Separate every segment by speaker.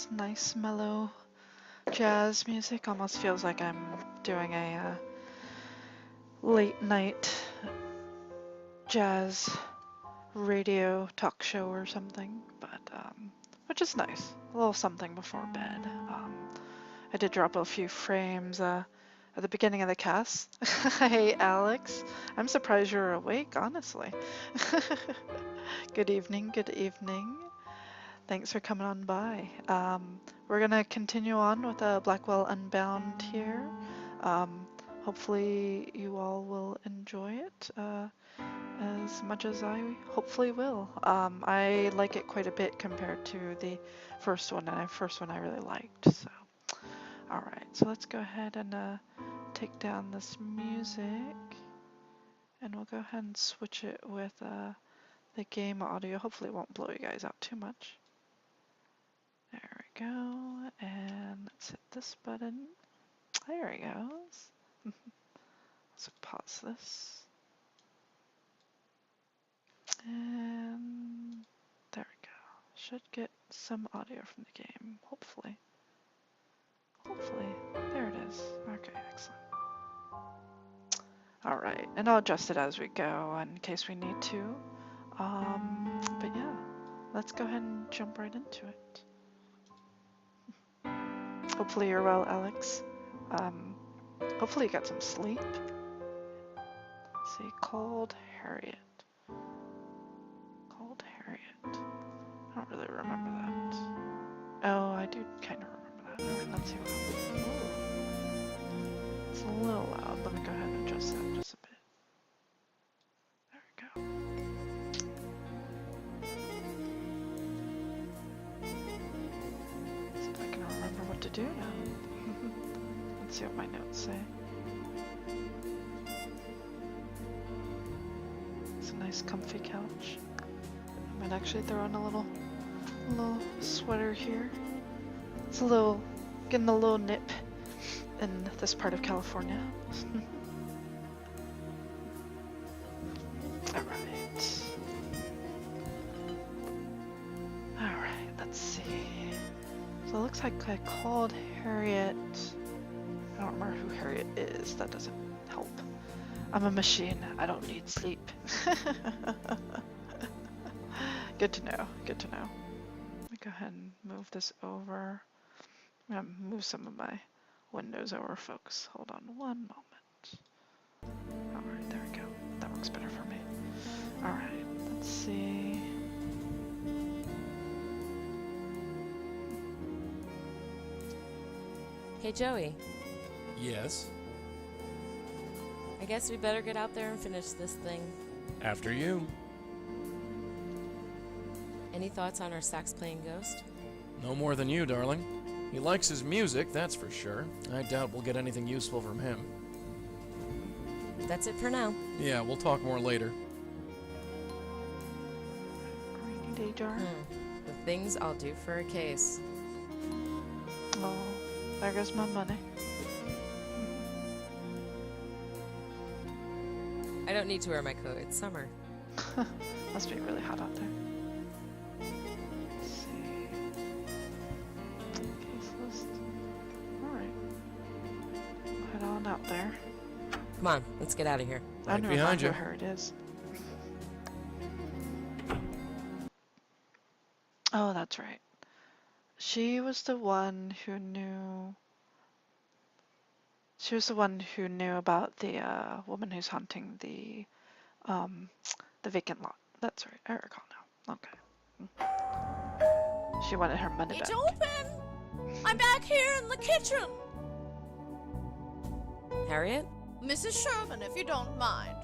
Speaker 1: It's nice, mellow jazz music. Almost feels like I'm doing a late night jazz radio talk show or something, but which is nice. A little something before bed. I did drop a few frames at the beginning of the cast. Hey, Alex. I'm surprised you're awake, honestly. Good evening, good evening. Thanks for coming on by. We're gonna continue on with Blackwell Unbound here. Hopefully you all will enjoy it as much as I hopefully will. I like it quite a bit compared to the first one, and the first one I really liked. So, all right. So let's go ahead and take down this music, and we'll go ahead and switch it with the game audio. Hopefully it won't blow you guys out too much. There we go, and let's hit this button. There he goes. Let's pause this. And there we go. Should get some audio from the game, hopefully. Hopefully. There it is. Okay, excellent. Alright, and I'll adjust it as we go in case we need to. But yeah, let's go ahead and jump right into it. Hopefully you're well, Alex. Hopefully you got some sleep. Let's see, Cold Harriet. Cold Harriet. I don't really remember that. Oh, I do kind of remember that. Alright, let's see what happens. Ooh. It's a little loud. Let me go ahead and adjust that just a bit. There we go. See if I can remember what to do now. Let's see what my notes say. It's a nice comfy couch. I might actually throw on a little sweater here. It's getting a little nip in this part of California. Alright, let's see. So it looks like I called Harriet. I don't remember who Harriet is. That doesn't help. I'm a machine. I don't need sleep. Good to know. Good to know. Let me go ahead and move this over. I'm gonna move some of my windows over, folks. Hold on one moment. Alright, there we go. That works better for me. Alright, let's see.
Speaker 2: Hey, Joey.
Speaker 3: Yes?
Speaker 2: I guess we better get out there and finish this thing.
Speaker 3: After you.
Speaker 2: Any thoughts on our sax-playing ghost?
Speaker 3: No more than you, darling. He likes his music, that's for sure. I doubt we'll get anything useful from him.
Speaker 2: That's it for now.
Speaker 3: Yeah, we'll talk more later.
Speaker 1: Rainy day jar.
Speaker 2: The things I'll do for a case.
Speaker 1: Oh, there goes my money.
Speaker 2: I don't need to wear my coat. It's summer.
Speaker 1: Must be really hot out there. Let's see. Case list. Alright. Head on out there.
Speaker 2: Come on, let's get out of here.
Speaker 1: I
Speaker 3: Right
Speaker 1: don't
Speaker 3: behind
Speaker 1: remember
Speaker 3: you.
Speaker 1: where it is. Oh, that's right. She was the one who knew. She was the one who knew about the woman who's hunting the vacant lot. That's right. I recall now. Okay. She wanted her money
Speaker 4: It's
Speaker 1: back.
Speaker 4: open! I'm back here in the kitchen!
Speaker 2: Harriet?
Speaker 4: Mrs. Sherman, if you don't mind.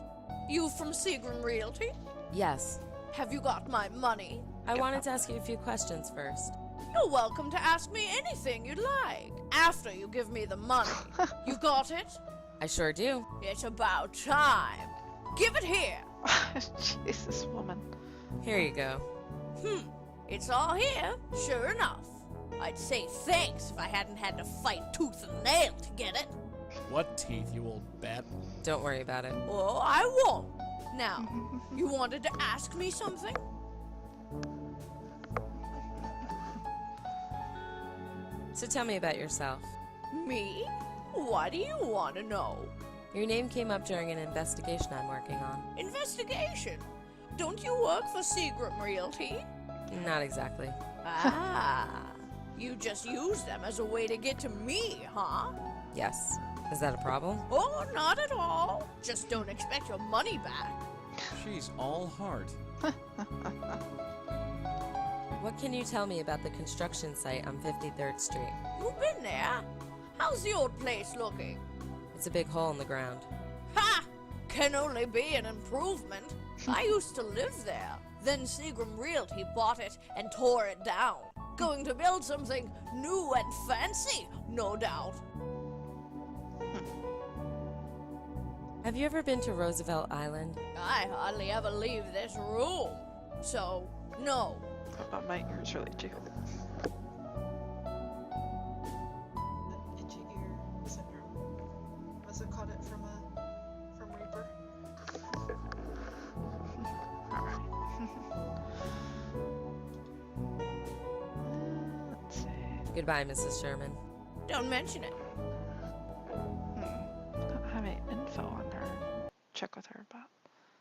Speaker 4: You from Seagram Realty?
Speaker 2: Yes.
Speaker 4: Have you got my money?
Speaker 2: I wanted to ask you a few questions first.
Speaker 4: You're welcome to ask me anything you'd like. After you give me the money. You got it?
Speaker 2: I sure do.
Speaker 4: It's about time. Give it here.
Speaker 1: Jesus, woman.
Speaker 2: Here you go.
Speaker 4: It's all here, sure enough. I'd say thanks if I hadn't had to fight tooth and nail to get it.
Speaker 3: What teeth, you old bat?
Speaker 2: Don't worry about it.
Speaker 4: Oh, I won't. Now, you wanted to ask me something?
Speaker 2: So tell me about yourself.
Speaker 4: Me? What do you want to know?
Speaker 2: Your name came up during an investigation I'm working on.
Speaker 4: Investigation? Don't you work for Seagram Realty?
Speaker 2: Not exactly.
Speaker 4: Ah, you just use them as a way to get to me, huh?
Speaker 2: Yes. Is that a problem?
Speaker 4: Oh, not at all. Just don't expect your money back.
Speaker 3: She's all heart.
Speaker 2: What can you tell me about the construction site on 53rd Street?
Speaker 4: You've been there. How's the old place looking?
Speaker 2: It's a big hole in the ground.
Speaker 4: Ha! Can only be an improvement. I used to live there. Then Seagram Realty bought it and tore it down. Going to build something new and fancy, no doubt.
Speaker 2: Have you ever been to Roosevelt Island?
Speaker 4: I hardly ever leave this room. So, no.
Speaker 1: Oh, my ears really jiggle. An itchy ear syndrome. Must have caught it from Reaper. Alright. Let's see.
Speaker 2: Goodbye, Mrs. Sherman.
Speaker 4: Don't mention it.
Speaker 1: Don't have any info on her. Check with her about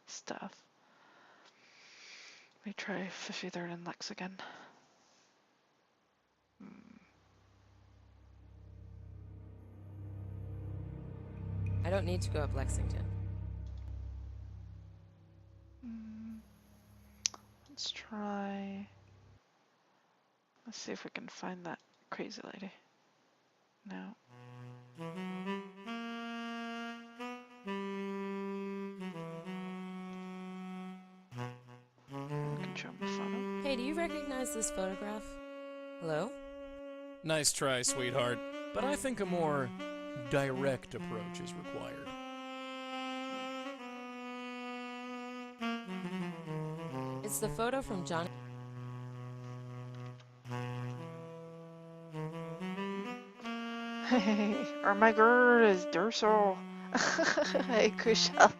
Speaker 1: stuff. Let me try 53rd and Lex again.
Speaker 2: I don't need to go up Lexington.
Speaker 1: Let's try. Let's see if we can find that crazy lady. No. We can show him the photo.
Speaker 2: Hey, do you recognize this photograph? Hello?
Speaker 3: Nice try, sweetheart. But I think a more direct approach is required.
Speaker 2: It's the photo from Johnny.
Speaker 1: Hey, oh my god, it's Durso. Hey, Kushala.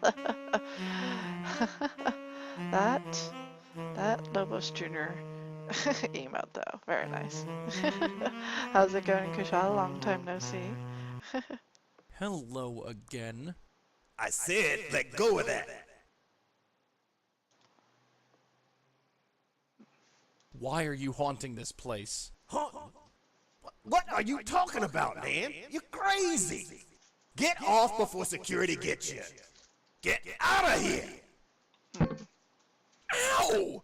Speaker 1: that Lobos Jr. emote though, very nice. How's it going, Kushala? Long time no see.
Speaker 3: Hello again.
Speaker 5: I said, let go of that.
Speaker 3: Why are you haunting this place?
Speaker 5: Huh? What are you talking about, man? You're crazy. Get off before security gets you. Get out of here. Ow!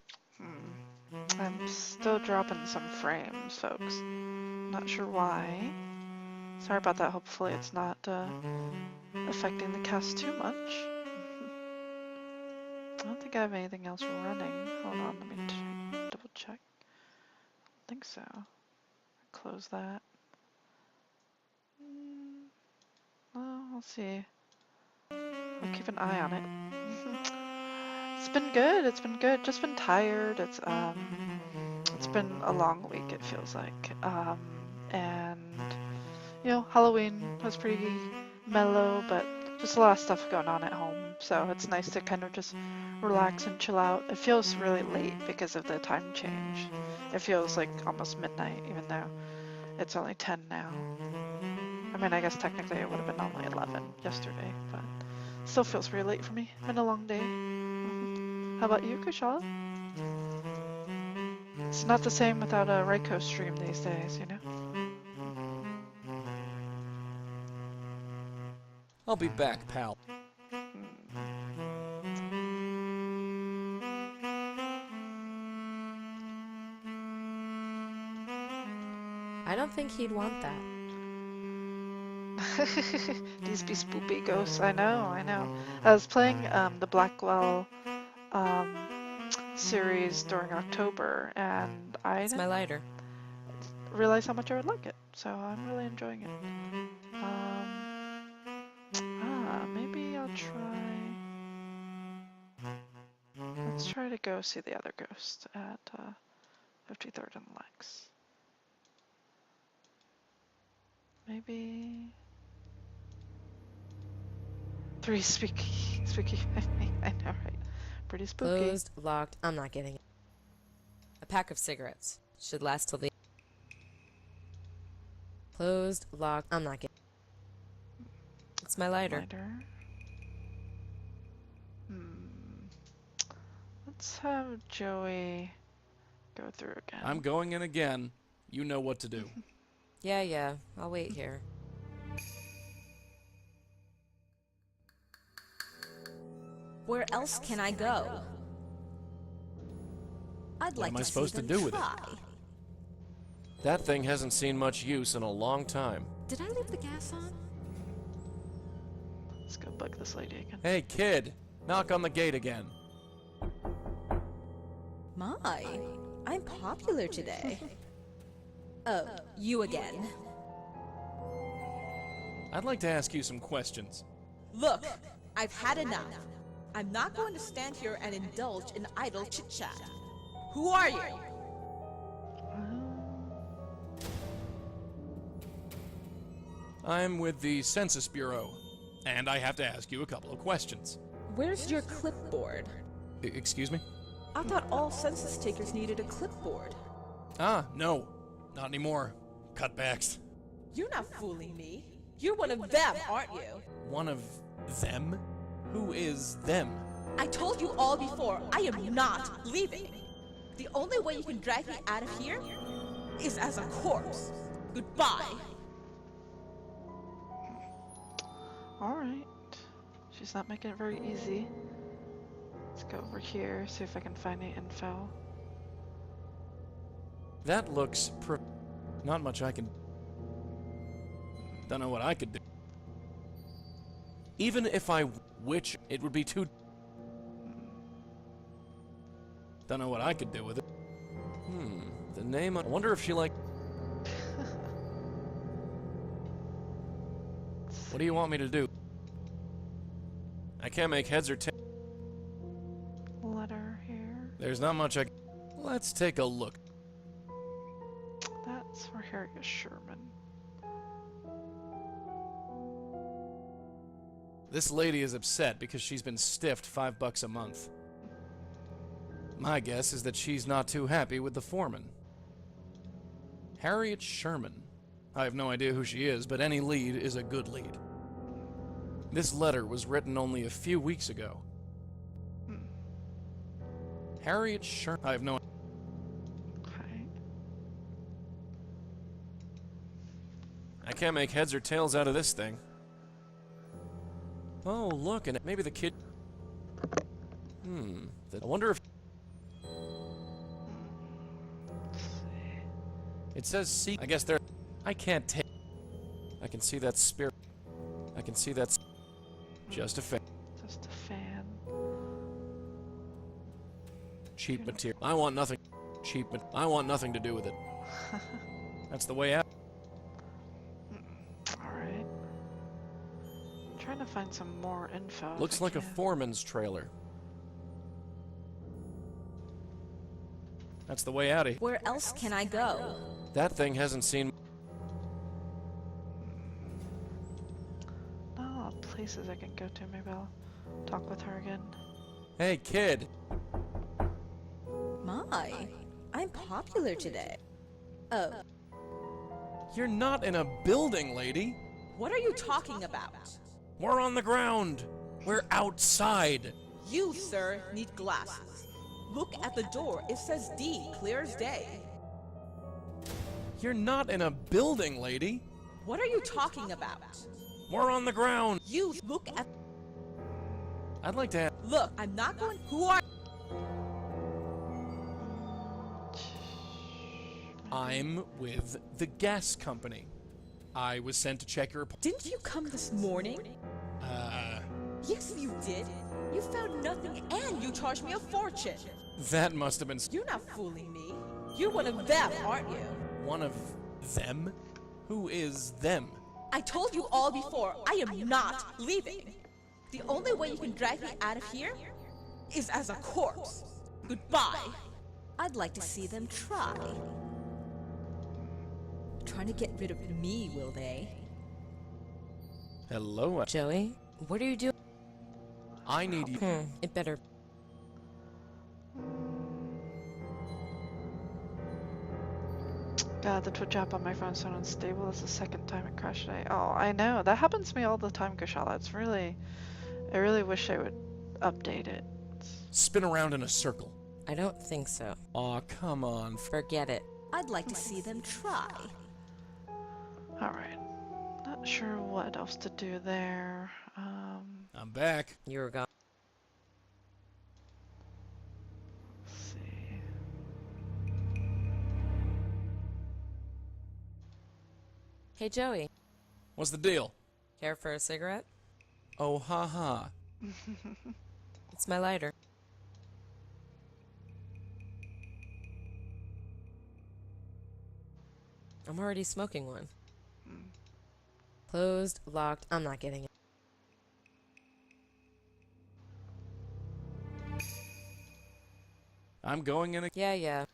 Speaker 1: I'm still dropping some frames, folks. Not sure why. Sorry about that. Hopefully it's not affecting the cast too much. I don't think I have anything else running. Hold on, let me double check. I think so. Close that. Well, we'll see. I'll keep an eye on it. It's been good. It's been good. Just been tired. It's been a long week. It feels like. And you know, Halloween was pretty mellow, but just a lot of stuff going on at home. So it's nice to kind of just relax and chill out. It feels really late because of the time change. It feels like almost midnight, even though it's only 10 now. I mean, I guess technically it would have been only 11 yesterday, but still feels really late for me. Been a long day. How about you, Kushala? It's not the same without a Reiko stream these days, you know?
Speaker 3: I'll be back, pal.
Speaker 2: I don't think he'd want that.
Speaker 1: These be spoopy ghosts. I know. I was playing the Blackwell series during October, and I
Speaker 2: It's my
Speaker 1: didn't
Speaker 2: lighter.
Speaker 1: realize how much I would like it. So I'm really enjoying it. Maybe I'll try. Let's try to go see the other ghost at 53rd and Lex. Maybe 3 spooky. I know, right? Pretty spooky.
Speaker 2: Closed, locked. I'm not getting it. A pack of cigarettes. Should last till the... Closed, locked. I'm not getting. It's my lighter.
Speaker 1: Lighter. Hmm. Let's have Joey go through again.
Speaker 3: I'm going in again. You know what to do.
Speaker 2: Yeah, I'll wait here.
Speaker 4: Where else can I go? I'd like
Speaker 3: am I
Speaker 4: to
Speaker 3: supposed
Speaker 4: see
Speaker 3: to
Speaker 4: them
Speaker 3: do with it?
Speaker 4: try.
Speaker 3: That thing hasn't seen much use in a long time.
Speaker 4: Did I leave the gas on?
Speaker 1: Let's go bug this lady again.
Speaker 3: Hey, kid! Knock on the gate again.
Speaker 4: My, I'm popular today. Oh, you again.
Speaker 3: I'd like to ask you some questions.
Speaker 6: Look, I've had enough. I'm not going to stand here and indulge in idle chit-chat. Who are you?
Speaker 3: I'm with the Census Bureau, and I have to ask you a couple of questions.
Speaker 6: Where's your clipboard?
Speaker 3: Excuse me?
Speaker 6: I thought all census takers needed a clipboard.
Speaker 3: Ah, no. Not anymore. Cutbacks.
Speaker 6: You're not fooling me. You're one of them, aren't you?
Speaker 3: One of them? Who is them?
Speaker 6: I told you all before, I am not leaving. The only way you can drag me out of here is as a corpse. Goodbye.
Speaker 1: Alright. She's not making it very easy. Let's go over here, see if I can find any info.
Speaker 3: That looks not much I can... Don't know what I could do. Even if I which, it would be too... Don't know what I could do with it. The name... I wonder if she like... What do you want me to do? I can't make heads or tails.
Speaker 1: Letter here.
Speaker 3: There's not much I... Let's take a look.
Speaker 1: That's for Harriet Sherman.
Speaker 3: This lady is upset because she's been stiffed $5 a month. My guess is that she's not too happy with the foreman. Harriet Sherman. I have no idea who she is, but any lead is a good lead. This letter was written only a few weeks ago. Harriet Sherman. I have no...
Speaker 1: Okay.
Speaker 3: I can't make heads or tails out of this thing. Oh, look, and maybe the kid... I wonder if...
Speaker 1: Let's see.
Speaker 3: It says see... I guess there... I can't take... I can see that spirit... I can see that's... Just a fan.
Speaker 1: Just a fan.
Speaker 3: Cheap material. I want nothing... Cheap I want nothing to do with it. That's the way out.
Speaker 1: Alright. Trying to find some more info. if
Speaker 3: Looks
Speaker 1: I
Speaker 3: like a
Speaker 1: can.
Speaker 3: foreman's trailer. That's the way out of here.
Speaker 4: Where else can I go?
Speaker 3: That thing hasn't seen...
Speaker 1: Oh, places I can go to. Maybe I'll talk with her again.
Speaker 3: Hey, kid!
Speaker 4: My, I'm popular today. Oh,
Speaker 3: You're not in a building, lady!
Speaker 6: What are you talking about?
Speaker 3: We're on the ground! We're outside!
Speaker 6: You, sir, need glasses. Look at the door. It says D, clear as day.
Speaker 3: You're not in a building, lady!
Speaker 6: What are you talking about?
Speaker 3: We're on the ground!
Speaker 6: You, look at...
Speaker 3: I'd like to have...
Speaker 6: Look, I'm not going... Who are...
Speaker 3: I'm with the gas company. I was sent to check your...
Speaker 6: Didn't you come this morning? Yes, you did. You found nothing and you charged me a fortune.
Speaker 3: That must have been
Speaker 6: You're not fooling me. You're one of them, aren't you?
Speaker 3: one of them? Who is them?
Speaker 6: I told you all before, I am not leaving. The only way you can drag me out of here is as a corpse. Goodbye.
Speaker 4: I'd like to see them try. Trying to get rid of me, will they?
Speaker 3: Hello?
Speaker 2: Joey, what are you doing?
Speaker 3: I need you.
Speaker 2: It better.
Speaker 1: God, the Twitch app on my phone is so unstable. That's the second time it crashed today. Oh, I know. That happens to me all the time, Kushala. It's really... I really wish I would update it.
Speaker 3: Spin around in a circle.
Speaker 2: I don't think so.
Speaker 3: Aw, come on.
Speaker 2: Forget it.
Speaker 6: I'd like to see them try.
Speaker 1: Alright. Not sure what else to do there.
Speaker 3: I'm back.
Speaker 2: You were gone.
Speaker 1: Let's see.
Speaker 2: Hey, Joey.
Speaker 3: What's the deal?
Speaker 2: Care for a cigarette?
Speaker 3: Oh, ha.
Speaker 2: It's my lighter. I'm already smoking one. Closed, locked. I'm not getting it.
Speaker 3: I'm going in a...
Speaker 2: Yeah.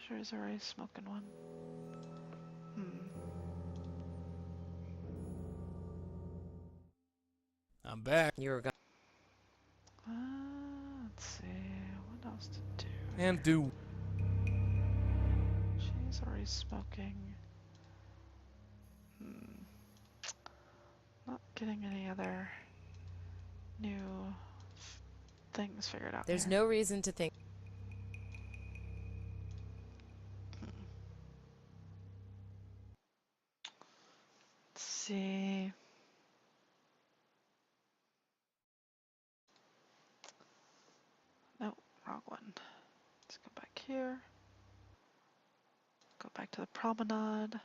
Speaker 1: Sure he's already smoking one.
Speaker 3: I'm back.
Speaker 2: You were gone.
Speaker 1: Let's see. What else to do?
Speaker 3: And do...
Speaker 1: She's already smoking. Not getting any other new things figured out.
Speaker 2: There's
Speaker 1: here.
Speaker 2: no reason to think.
Speaker 1: Let's see. Nope, wrong one. Let's go back here. Go back to the promenade.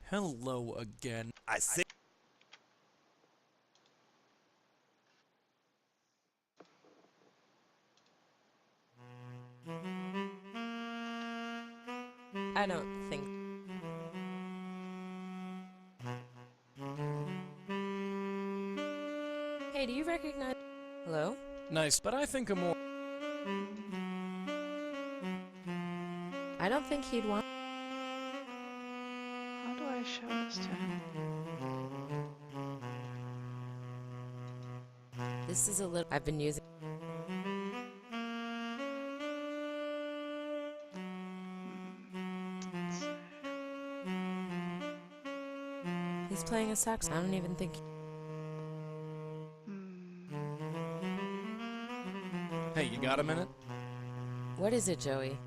Speaker 3: Hello again.
Speaker 5: I see.
Speaker 2: I don't think. Hey, do you recognize? Hello?
Speaker 3: Nice, but I think a more...
Speaker 2: I don't think he'd want.
Speaker 1: How do I show this to him?
Speaker 2: This is a little. I've been using. He's playing a sax. I don't even think.
Speaker 3: Hey, you got a minute?
Speaker 2: What is it, Joey?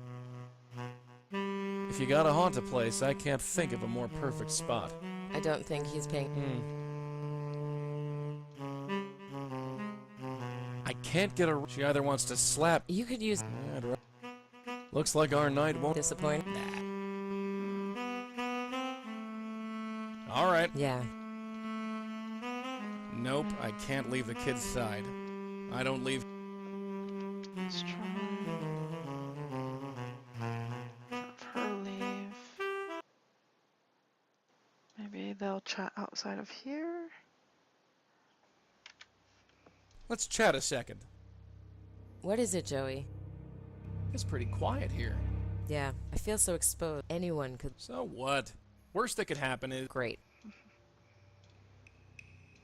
Speaker 3: If you gotta haunt a place, I can't think of a more perfect spot.
Speaker 2: I don't think he's paying.
Speaker 3: I can't get a... She either wants to slap...
Speaker 2: You could use.
Speaker 3: Looks like our night won't...
Speaker 2: Disappoint.
Speaker 3: Alright.
Speaker 2: Yeah.
Speaker 3: Nope, I can't leave the kid's side. I don't leave...
Speaker 1: Let's try. Have her leave. Maybe they'll chat outside of here.
Speaker 3: Let's chat a second.
Speaker 2: What is it, Joey?
Speaker 3: It's pretty quiet here.
Speaker 2: Yeah, I feel so exposed. Anyone could.
Speaker 3: So what? Worst that could happen is...
Speaker 2: Great.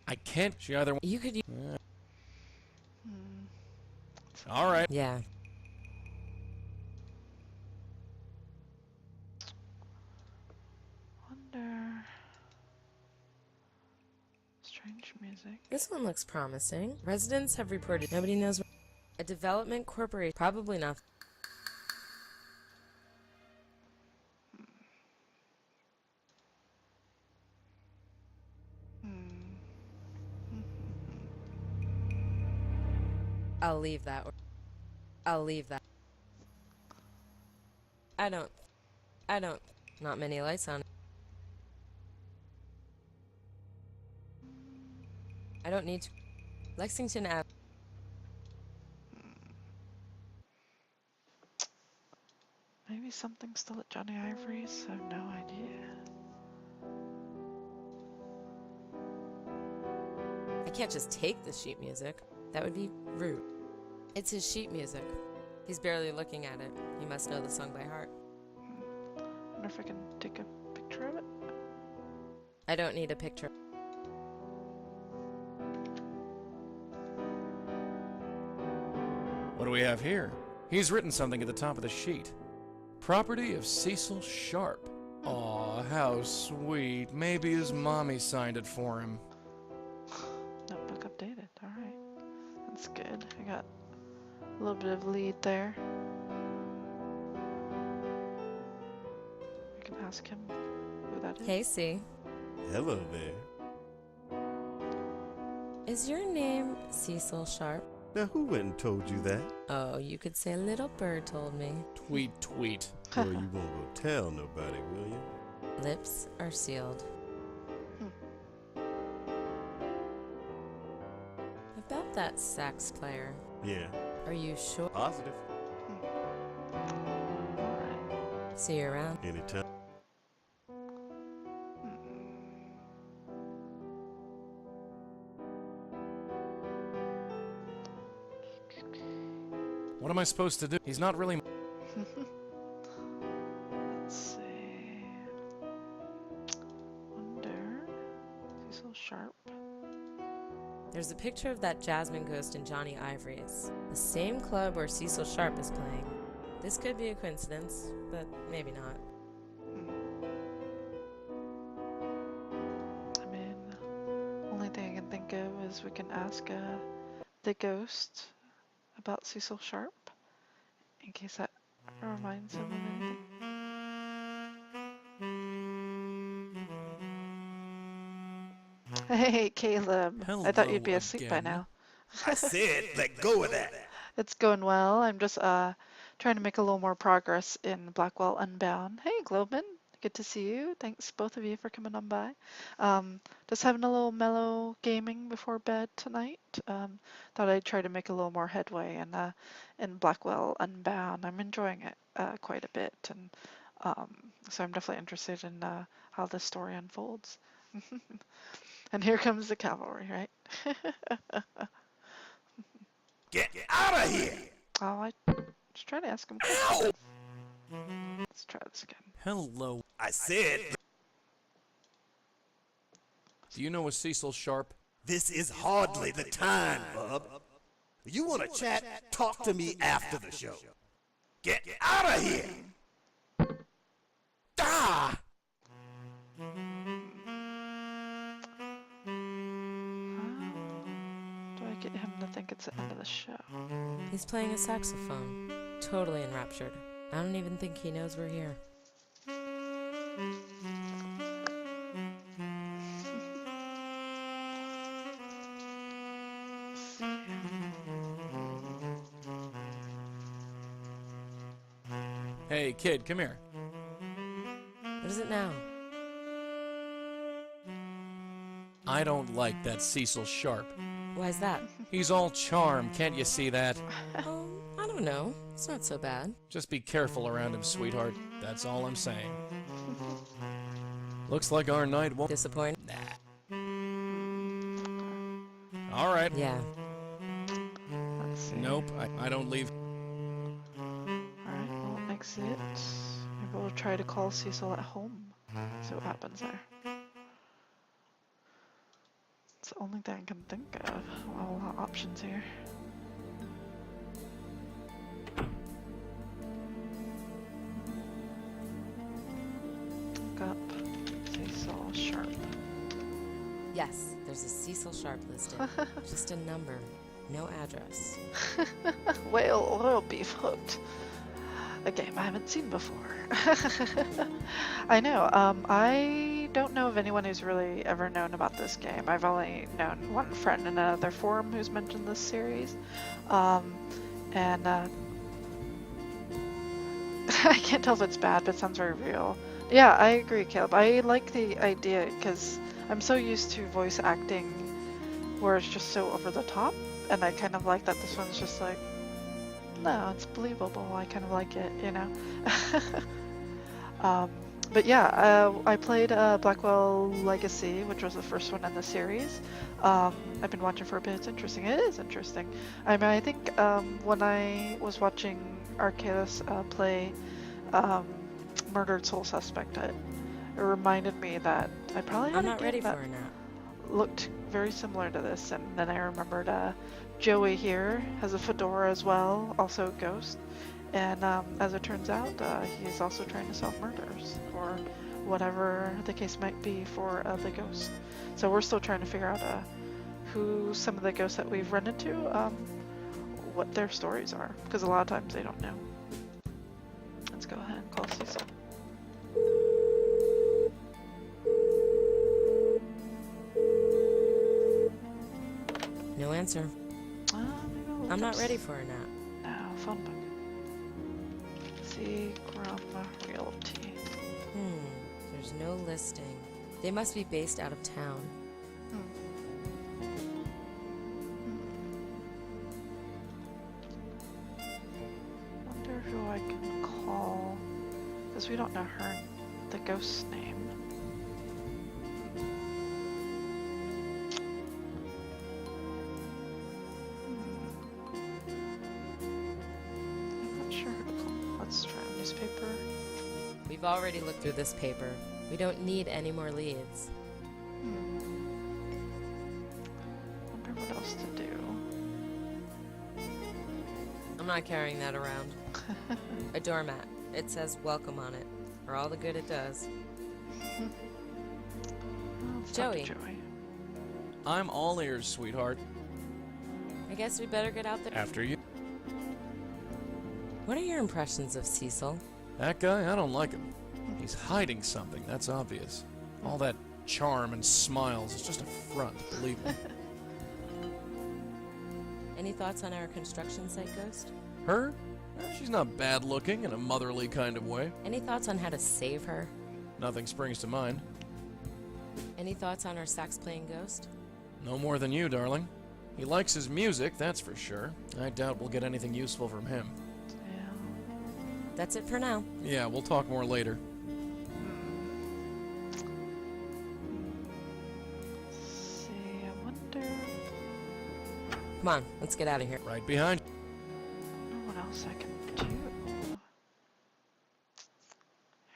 Speaker 3: I can't... She either...
Speaker 2: You could use.
Speaker 3: Alright.
Speaker 2: Yeah.
Speaker 1: Wonder. Strange music.
Speaker 2: This one looks promising. Residents have reported nobody knows. A development corporation. Probably not. I'll leave that. I'll leave that. I don't. Not many lights on. I don't need to. Lexington Ave.
Speaker 1: Maybe something's still at Johnny Ivory's. I have no idea.
Speaker 2: I can't just take the sheet music. That would be rude. It's his sheet music. He's barely looking at it. He must know the song by heart.
Speaker 1: Wonder if I can take a picture. picture of it?
Speaker 2: I don't need a picture.
Speaker 3: What do we have here? He's written something at the top of the sheet. Property of Cecil Sharp. Aw, how sweet. Maybe his mommy signed it for him.
Speaker 1: Notebook updated. Alright. That's good. I got a little bit of lead there. I can ask him who that is.
Speaker 2: Hey, C.
Speaker 5: Hello there.
Speaker 2: Is your name Cecil Sharp?
Speaker 5: Now, who went and told you that?
Speaker 2: Oh, you could say a little bird told me.
Speaker 3: Tweet, tweet.
Speaker 5: Well, you won't go tell nobody, will you?
Speaker 2: Lips are sealed. About that sax player.
Speaker 5: Yeah,
Speaker 2: Are you sure?
Speaker 5: positive.
Speaker 1: Alright.
Speaker 2: See you around.
Speaker 5: Anytime.
Speaker 3: What am I supposed to do? He's not really...
Speaker 1: Let's see. Wonder. Cecil Sharp.
Speaker 2: There's a picture of that Jasmine ghost in Johnny Ivory's. The same club where Cecil Sharp is playing. This could be a coincidence, but maybe not.
Speaker 1: I mean, only thing I can think of is we can ask the ghost about Cecil Sharp, in case that reminds him of anything. Hey, Caleb. I thought you'd be
Speaker 3: Hello
Speaker 1: asleep by
Speaker 3: again.
Speaker 1: now.
Speaker 5: I said, let go of that.
Speaker 1: It's going well. I'm just trying to make a little more progress in Blackwell Unbound. Hey, Globin. Good to see you. Thanks both of you for coming on by. Just having a little mellow gaming before bed tonight. Thought I'd try to make a little more headway in Blackwell Unbound. I'm enjoying it quite a bit, and so I'm definitely interested in how the story unfolds. And here comes the cavalry, right?
Speaker 5: Get out of here!
Speaker 1: Oh, I was trying to ask him questions. Let's try this again.
Speaker 3: Hello.
Speaker 5: I said,
Speaker 3: Do you know a Cecil Sharp?
Speaker 5: this is hardly the time, bub. You want to chat? Talk to me after the show. Get out of here! Ah!
Speaker 1: Do I get him to think it's the end of the show?
Speaker 2: He's playing a saxophone. Totally enraptured. I don't even think he knows we're here.
Speaker 3: Hey, kid, come here.
Speaker 2: What is it now?
Speaker 3: I don't like that Cecil Sharp.
Speaker 2: Why's that?
Speaker 3: He's all charm, can't you see that?
Speaker 2: I don't know. It's not so bad.
Speaker 3: Just be careful around him, sweetheart. That's all I'm saying. Looks like our night won't...
Speaker 2: Disappointed?
Speaker 3: Nah. All right.
Speaker 2: Yeah.
Speaker 1: Let's see.
Speaker 3: Nope, I don't leave.
Speaker 1: Alright, well, exit. Maybe we'll try to call Cecil at home. See what happens there. It's the only thing I can think of. Well, a lot of options here. Look up Cecil Sharp.
Speaker 2: Yes, there's a Cecil Sharp listed. Just a number, no address.
Speaker 1: Whale oil beef hooked. A game I haven't seen before. I know. I don't know of anyone who's really ever known about this game. I've only known one friend in another forum who's mentioned this series. And I can't tell if it's bad, but it sounds very real. Yeah, I agree, Caleb. I like the idea because I'm so used to voice acting where it's just so over the top, and I kind of like that this one's just like, no, it's believable. I kind of like it, you know. But yeah, I played Blackwell Legacy, which was the first one in the series. I've been watching for a bit. It's interesting. It is interesting. I mean, I think when I was watching Arcadis play Murdered Soul Suspect, it it reminded me that I probably had
Speaker 2: I'm
Speaker 1: a
Speaker 2: not
Speaker 1: game
Speaker 2: ready
Speaker 1: that
Speaker 2: for a nap.
Speaker 1: looked very similar to this, and then I remembered Joey here has a fedora as well, also a ghost, and as it turns out, he's also trying to solve murders, or whatever the case might be for the ghost. So we're still trying to figure out who some of the ghosts that we've run into, what their stories are, because a lot of times they don't know. Let's go ahead and call Cecil.
Speaker 2: No answer.
Speaker 1: Maybe we'll look
Speaker 2: I'm not
Speaker 1: up
Speaker 2: ready for a nap.
Speaker 1: No, phone book. Seagram Realty.
Speaker 2: There's no listing. They must be based out of town.
Speaker 1: Wonder who I can call, because we don't know the ghost's name. I'm not sure who to call. Let's try a newspaper.
Speaker 2: We've already looked through this paper. We don't need any more leads.
Speaker 1: Wonder what else to do.
Speaker 2: I'm not carrying that around. A doormat. It says welcome on it. For all the good it does.
Speaker 1: Let's talk to
Speaker 2: Joey.
Speaker 1: Joey.
Speaker 3: I'm all ears, sweetheart.
Speaker 2: I guess we better get out there.
Speaker 3: After you.
Speaker 2: What are your impressions of Cecil?
Speaker 3: That guy, I don't like him. He's hiding something, that's obvious. All that charm and smiles is just a front, believe me.
Speaker 2: Any thoughts on our construction site ghost?
Speaker 3: Her? She's not bad looking in a motherly kind of way.
Speaker 2: Any thoughts on how to save her?
Speaker 3: Nothing springs to mind.
Speaker 2: Any thoughts on our sax playing ghost?
Speaker 3: No more than you, darling. He likes his music, that's for sure. I doubt we'll get anything useful from him.
Speaker 1: Yeah.
Speaker 2: That's it for now.
Speaker 3: Yeah, we'll talk more later.
Speaker 1: Let's see, I wonder
Speaker 2: Come on, let's get out of here.
Speaker 3: Right behind you.
Speaker 1: what else I can do.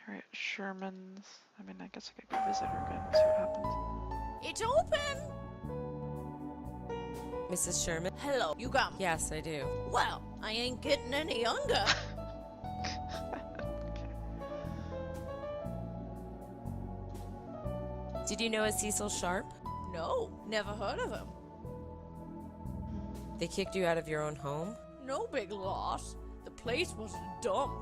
Speaker 1: Harriet Sherman's. I mean, I guess I could go visit her again and see what happens.
Speaker 4: It's open!
Speaker 2: Mrs. Sherman?
Speaker 4: Hello, you come.
Speaker 2: Yes, I do.
Speaker 4: Well, I ain't getting any younger.
Speaker 2: Did you know a Cecil Sharp?
Speaker 4: No, never heard of him.
Speaker 2: They kicked you out of your own home?
Speaker 4: No big loss. The place was a dump.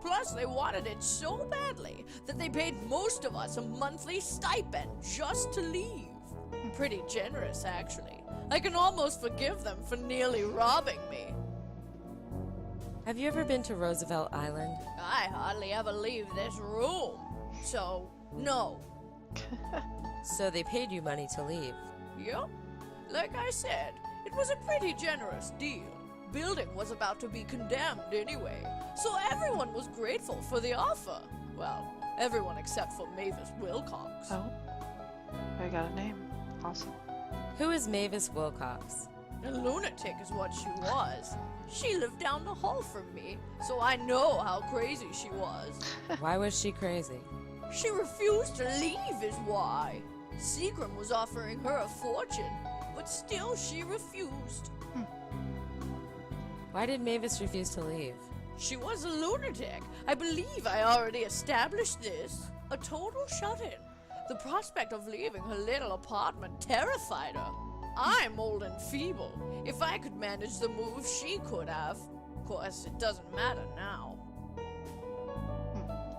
Speaker 4: Plus, they wanted it so badly that they paid most of us a monthly stipend just to leave. Pretty generous, actually. I can almost forgive them for nearly robbing me.
Speaker 2: Have you ever been to Roosevelt Island?
Speaker 4: I hardly ever leave this room. So, no.
Speaker 2: So they paid you money to leave.
Speaker 4: Yep. Like I said, it was a pretty generous deal. Building was about to be condemned anyway, so everyone was grateful for the offer. Well, everyone except for Mavis Wilcox.
Speaker 1: Oh, I got a name. Awesome.
Speaker 2: Who is Mavis Wilcox?
Speaker 4: A lunatic is what she was. She lived down the hall from me, so I know how crazy she was.
Speaker 2: Why was she crazy?
Speaker 4: She refused to leave is why. Seagram was offering her a fortune, but still she refused.
Speaker 2: Why did Mavis refuse to leave?
Speaker 4: She was a lunatic. I believe I already established this. A total shut-in. The prospect of leaving her little apartment terrified her. I'm old and feeble. If I could manage the move, she could have. Of course, it doesn't matter now.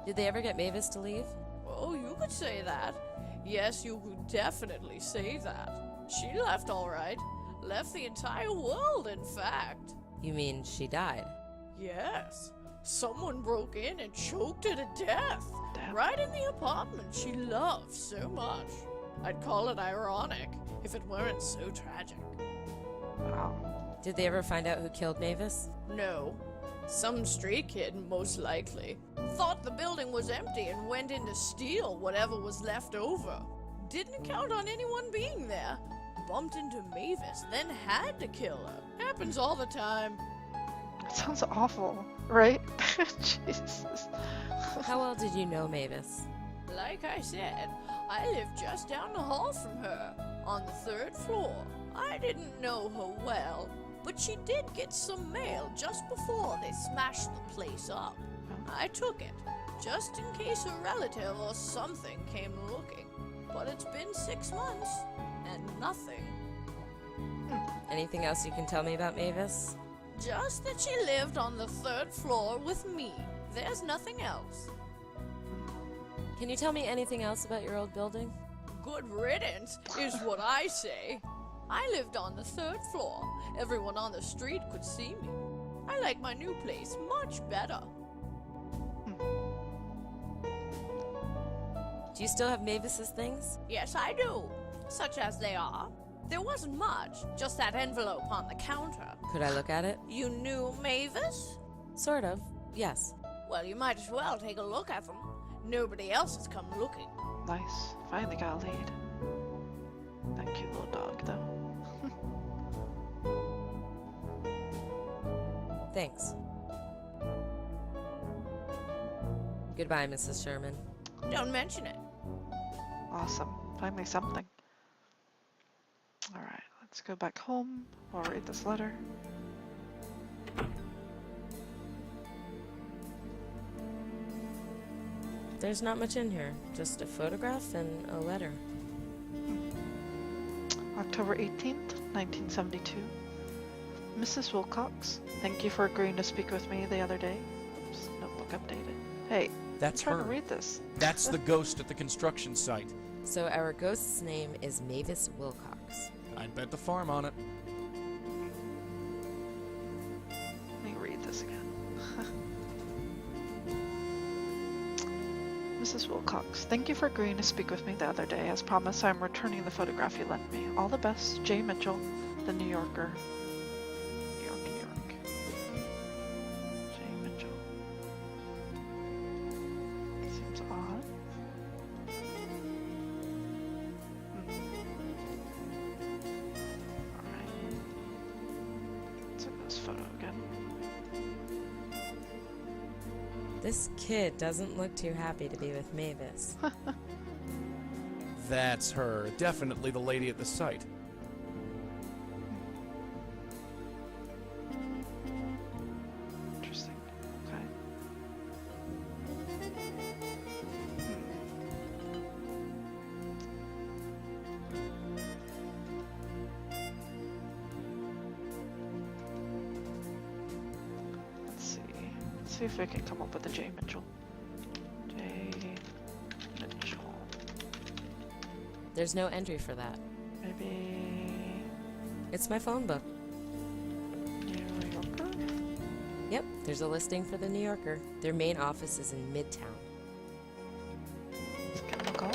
Speaker 2: Did they ever get Mavis to leave?
Speaker 4: Oh, you could say that. Yes, you could definitely say that. She left all right. Left the entire world, in fact.
Speaker 2: You mean she died?
Speaker 4: Yes. Someone broke in and choked her to death.
Speaker 1: Damn.
Speaker 4: Right in the apartment she loved so much. I'd call it ironic if it weren't so tragic.
Speaker 1: Wow.
Speaker 2: Did they ever find out who killed Mavis?
Speaker 4: No. Some stray kid, most likely. Thought the building was empty and went in to steal whatever was left over. Didn't count on anyone being there. Bumped into Mavis, then had to kill her. Happens all the time.
Speaker 1: It sounds awful, right? Jesus.
Speaker 2: How well did you know Mavis?
Speaker 4: Like I said, I live just down the hall from her, on the 3rd floor. I didn't know her well, but she did get some mail just before they smashed the place up. I took it, just in case a relative or something came looking. But it's been 6 months, and nothing.
Speaker 2: Anything else you can tell me about Mavis?
Speaker 4: Just that she lived on the 3rd floor with me. There's nothing else.
Speaker 2: Can you tell me anything else about your old building?
Speaker 4: Good riddance is what I say. I lived on the 3rd floor. Everyone on the street could see me. I like my new place much better.
Speaker 2: Do you still have Mavis's things?
Speaker 4: Yes, I do. Such as they are. There wasn't much, just that envelope on the counter.
Speaker 2: Could I look at it?
Speaker 4: You knew Mavis?
Speaker 2: Sort of, yes.
Speaker 4: Well, you might as well take a look at them. Nobody else has come looking.
Speaker 1: Nice. Finally got a lead. That cute little dog, though.
Speaker 2: Thanks. Goodbye, Mrs. Sherman.
Speaker 4: Don't mention it.
Speaker 1: Awesome. Finally something. Alright, let's go back home. I'll read this letter.
Speaker 2: There's not much in here, just a photograph and a letter.
Speaker 1: October 18th, 1972. Mrs. Wilcox, thank you for agreeing to speak with me the other day. Oops, notebook updated. Hey,
Speaker 3: That's
Speaker 1: I'm trying
Speaker 3: her.
Speaker 1: to read this.
Speaker 3: That's the ghost at the construction site.
Speaker 2: So our ghost's name is Mavis Wilcox.
Speaker 3: I'd bet the farm on it.
Speaker 1: Let me read this again. Mrs. Wilcox, thank you for agreeing to speak with me the other day. As promised, I'm returning the photograph you lent me. All the best, J. Mitchell, The New Yorker. New York, New York. J. Mitchell. Seems odd. Alright. Let's look at this photo again.
Speaker 2: This kid doesn't look too happy to be with Mavis.
Speaker 3: That's her. Definitely the lady at the site.
Speaker 1: Interesting. Okay. Let's see. Let's see if we can come up with a J. Mitchell. J. Mitchell.
Speaker 2: There's no entry for that.
Speaker 1: Maybe
Speaker 2: It's my phone book.
Speaker 1: New Yorker?
Speaker 2: Yep, there's a listing for the New Yorker. Their main office is in Midtown.
Speaker 1: Let's give him a call.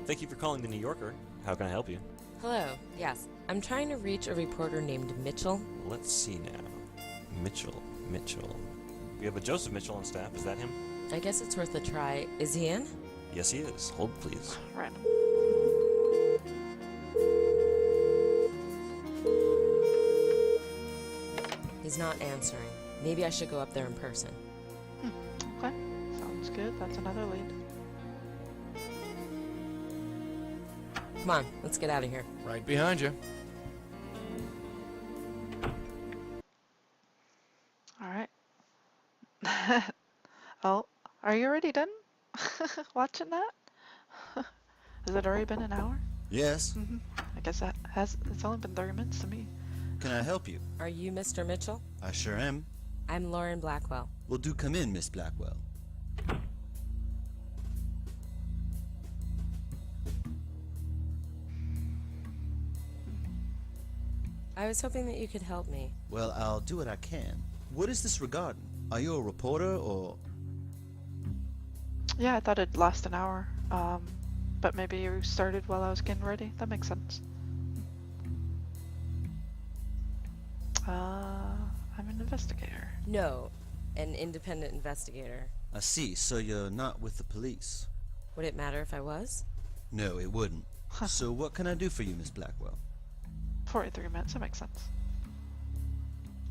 Speaker 7: Thank you for calling the New Yorker. How can I help you?
Speaker 2: Hello, yes. I'm trying to reach a reporter named Mitchell.
Speaker 7: Let's see now. Mitchell. We have a Joseph Mitchell on staff. Is that him?
Speaker 2: I guess it's worth a try. Is he in?
Speaker 7: Yes, he is. Hold, please.
Speaker 1: Random.
Speaker 2: He's not answering. Maybe I should go up there in person.
Speaker 1: Okay. Sounds good. That's another lead.
Speaker 2: Come on, let's get out of here.
Speaker 3: Right behind you.
Speaker 1: Alright. Oh, are you already done watching that? Has it already been an hour?
Speaker 8: Yes.
Speaker 1: I guess it's only been 30 minutes to me.
Speaker 8: Can I help you?
Speaker 2: Are you Mr. Mitchell?
Speaker 8: I sure am.
Speaker 2: I'm Lauren Blackwell.
Speaker 8: Well, do come in, Miss Blackwell.
Speaker 2: I was hoping that you could help me.
Speaker 8: Well, I'll do what I can. What is this regarding? Are you a reporter or...
Speaker 1: Yeah, I thought it'd last an hour. But maybe you started while I was getting ready. That makes sense. I'm an investigator.
Speaker 2: No, an independent investigator.
Speaker 8: I see, so you're not with the police.
Speaker 2: Would it matter if I was?
Speaker 8: No, it wouldn't. So what can I do for you, Miss Blackwell?
Speaker 1: 43 minutes, that makes sense.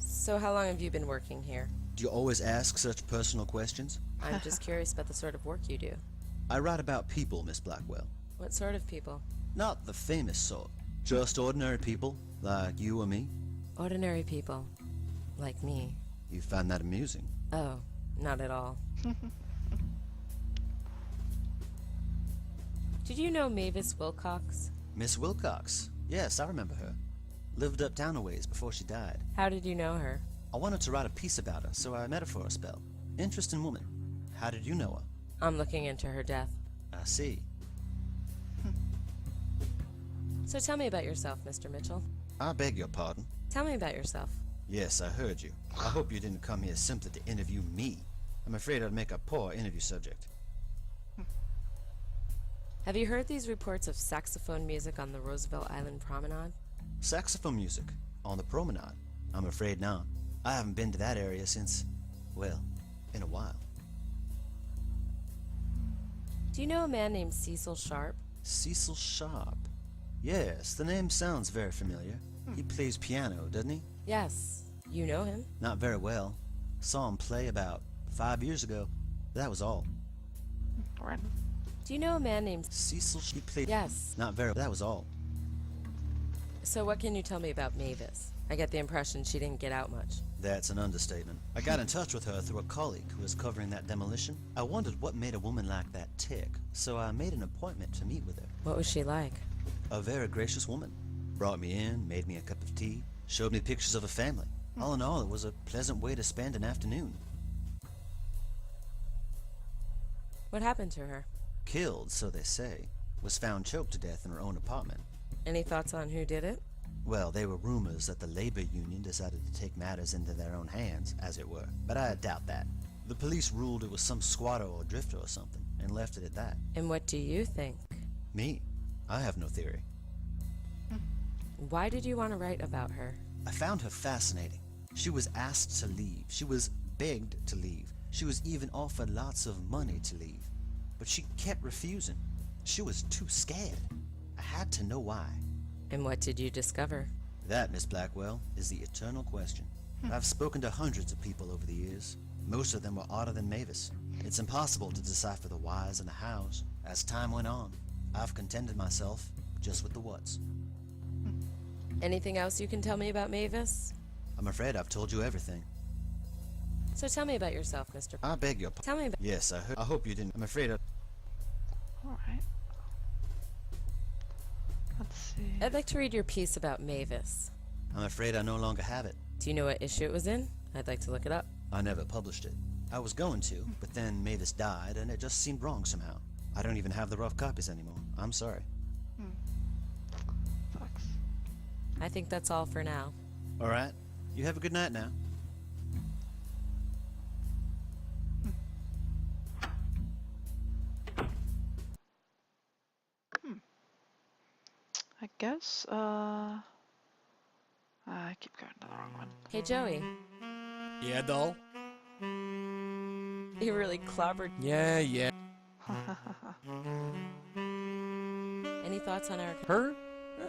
Speaker 2: So how long have you been working here?
Speaker 8: Do you always ask such personal questions?
Speaker 2: I'm just curious about the sort of work you do.
Speaker 8: I write about people, Miss Blackwell.
Speaker 2: What sort of people?
Speaker 8: Not the famous sort. Just ordinary people, like you or me.
Speaker 2: Ordinary people. Like me.
Speaker 8: You find that amusing?
Speaker 2: Oh, not at all. Did you know Mavis Wilcox?
Speaker 8: Miss Wilcox. Yes, I remember her. Lived uptown a ways before she died.
Speaker 2: How did you know her?
Speaker 8: I wanted to write a piece about her, so I met her for a spell. Interesting woman. How did you know her?
Speaker 2: I'm looking into her death.
Speaker 8: I see.
Speaker 2: So tell me about yourself, Mr. Mitchell.
Speaker 8: I beg your pardon.
Speaker 2: Tell me about yourself.
Speaker 8: Yes, I heard you. I hope you didn't come here simply to interview me. I'm afraid I'd make a poor interview subject.
Speaker 2: Have you heard these reports of saxophone music on the Roosevelt Island Promenade?
Speaker 8: Saxophone music? On the promenade? I'm afraid not. I haven't been to that area since, well, in a while.
Speaker 2: Do you know a man named Cecil Sharp?
Speaker 8: Cecil Sharp? Yes, the name sounds very familiar. He plays piano, doesn't he?
Speaker 2: Yes. You know him?
Speaker 8: Not very well. Saw him play about 5 years ago. That was all.
Speaker 1: Right.
Speaker 2: Do you know a man named...
Speaker 8: Cecil, he played...
Speaker 2: Yes.
Speaker 8: Not very... That was all.
Speaker 2: So what can you tell me about Mavis? I get the impression she didn't get out much.
Speaker 8: That's an understatement. I got in touch with her through a colleague who was covering that demolition. I wondered what made a woman like that tick, so I made an appointment to meet with her.
Speaker 2: What was she like?
Speaker 8: A very gracious woman. Brought me in, made me a cup of tea, showed me pictures of her family. All in all, it was a pleasant way to spend an afternoon.
Speaker 2: What happened to her?
Speaker 8: Killed, so they say. Was found choked to death in her own apartment.
Speaker 2: Any thoughts on who did it?
Speaker 8: Well, there were rumors that the labor union decided to take matters into their own hands, as it were. But I doubt that. The police ruled it was some squatter or drifter or something, and left it at that.
Speaker 2: And what do you think?
Speaker 8: Me? I have no theory.
Speaker 2: Why did you want to write about her?
Speaker 8: I found her fascinating. She was asked to leave. She was begged to leave. She was even offered lots of money to leave. But she kept refusing. She was too scared. I had to know why.
Speaker 2: And what did you discover?
Speaker 8: That, Miss Blackwell, is the eternal question. I've spoken to hundreds of people over the years. Most of them were odder than Mavis. It's impossible to decipher the whys and the hows. As time went on, I've contented myself just with the whats.
Speaker 2: Anything else you can tell me about Mavis?
Speaker 8: I'm afraid I've told you everything.
Speaker 2: So tell me about yourself, Mr.
Speaker 8: I beg your pardon.
Speaker 2: Tell me about...
Speaker 8: Yes, I hope you didn't. I'm afraid I...
Speaker 1: Alright. Let's see.
Speaker 2: I'd like to read your piece about Mavis.
Speaker 8: I'm afraid I no longer have it.
Speaker 2: Do you know what issue it was in? I'd like to look it up.
Speaker 8: I never published it. I was going to, but then Mavis died, and it just seemed wrong somehow. I don't even have the rough copies anymore. I'm sorry.
Speaker 1: Sucks.
Speaker 2: I think that's all for now.
Speaker 8: All right. You have a good night now.
Speaker 1: I guess, I keep going to the wrong one.
Speaker 2: Hey, Joey.
Speaker 3: Yeah, doll?
Speaker 2: You really clobbered.
Speaker 3: Yeah.
Speaker 2: Any thoughts on our...
Speaker 3: Her?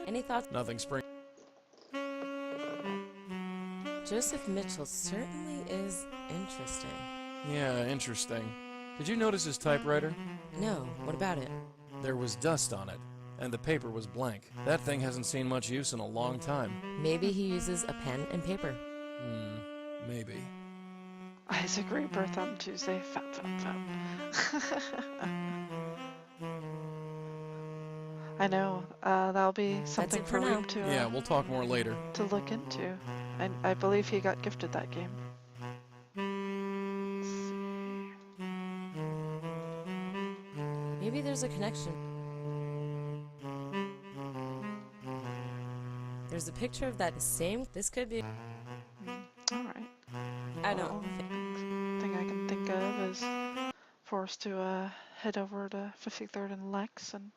Speaker 2: Any thoughts?
Speaker 3: Nothing, Spring.
Speaker 2: Joseph Mitchell certainly is interesting.
Speaker 3: Yeah, interesting. Did you notice his typewriter?
Speaker 2: No, what about it?
Speaker 3: There was dust on it, and the paper was blank. That thing hasn't seen much use in a long time.
Speaker 2: Maybe he uses a pen and paper.
Speaker 3: Maybe.
Speaker 1: Isaac rebirth on Tuesday. Fap. I know. That'll be something
Speaker 2: it for
Speaker 1: for
Speaker 2: now.
Speaker 1: Reem to
Speaker 3: Yeah, we'll talk more later.
Speaker 1: to look into. And I believe he got gifted that game.
Speaker 2: Maybe there's a connection. There's a picture of that same... This could be...
Speaker 1: Alright.
Speaker 2: I don't...
Speaker 1: Thing I can think of is for us to head over to 53rd and Lex and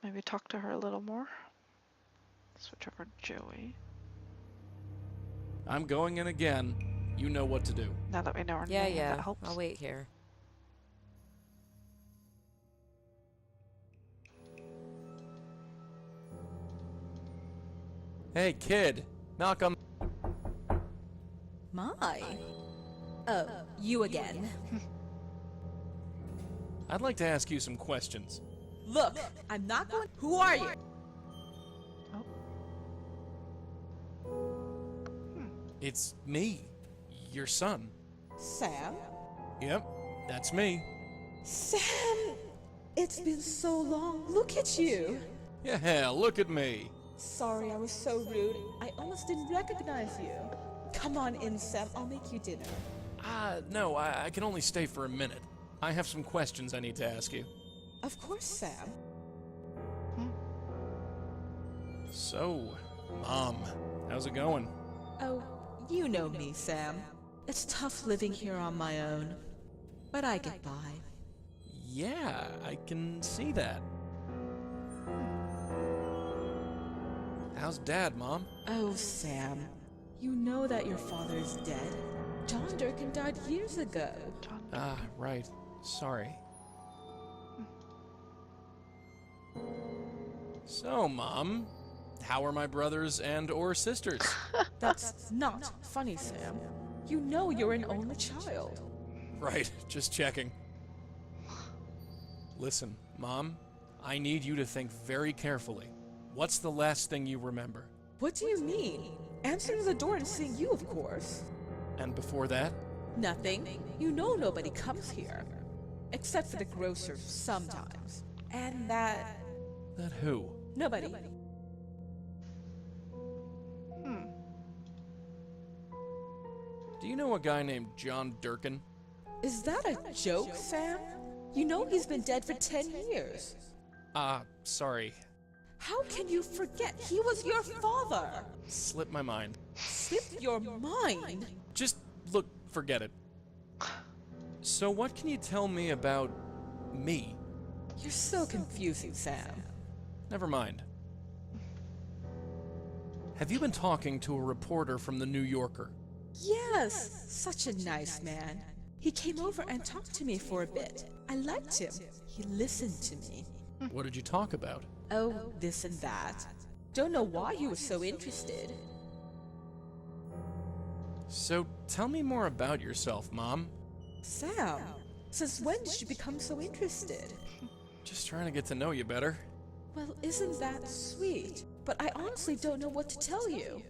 Speaker 1: maybe talk to her a little more. Switch over to Joey.
Speaker 3: I'm going in again. You know what to do.
Speaker 1: Now that we know her name, that
Speaker 2: Yeah.
Speaker 1: helps.
Speaker 2: I'll wait here.
Speaker 3: Hey, kid. Knock on...
Speaker 6: Hi. Oh, you again.
Speaker 3: I'd like to ask you some questions.
Speaker 6: Look, I'm not going. Who are you?
Speaker 3: It's me, your son.
Speaker 6: Sam?
Speaker 3: Yep, that's me.
Speaker 6: Sam! It's been so long. Look at you.
Speaker 3: Yeah, look at me.
Speaker 6: Sorry I was so rude. I almost didn't recognize you. Come on in, Sam. I'll make you dinner.
Speaker 3: No, I can only stay for a minute. I have some questions I need to ask you.
Speaker 6: Of course, Sam.
Speaker 3: So, Mom, how's it going?
Speaker 6: Oh, you know me, Sam. It's tough living here on my own. But I get by.
Speaker 3: Yeah, I can see that. How's Dad, Mom?
Speaker 6: Oh, Sam. You know that your father is dead. John Durkin died years ago.
Speaker 3: Ah, right. Sorry. So, Mom, how are my brothers and/or sisters?
Speaker 6: That's not funny, Sam. You know you're an only child.
Speaker 3: Right, just checking. Listen, Mom, I need you to think very carefully. What's the last thing you remember?
Speaker 6: What do you mean? Answering the door and seeing you, of course.
Speaker 3: And before that?
Speaker 6: Nothing. You know nobody comes here. Except for the grocer sometimes. And that...
Speaker 3: That who?
Speaker 6: Nobody.
Speaker 3: Do you know a guy named John Durkin?
Speaker 6: Is that a joke, Sam? You know he's been dead for 10 years.
Speaker 3: Sorry.
Speaker 6: How can you forget? He was your father.
Speaker 3: Slipped my mind.
Speaker 6: Slipped your mind?
Speaker 3: Just, look, forget it. So what can you tell me about me?
Speaker 6: You're so confusing, Sam.
Speaker 3: Never mind. Have you been talking to a reporter from the New Yorker?
Speaker 6: Yes, such a nice man. He came over and talked to me for a bit. I liked him. He listened to me.
Speaker 3: What did you talk about?
Speaker 6: Oh, this and that. Don't know why he was so interested.
Speaker 3: So tell me more about yourself, Mom.
Speaker 6: Sam, since when did you become so interested?
Speaker 3: Just trying to get to know you better.
Speaker 6: Well, isn't that sweet? But I honestly don't know what to tell you.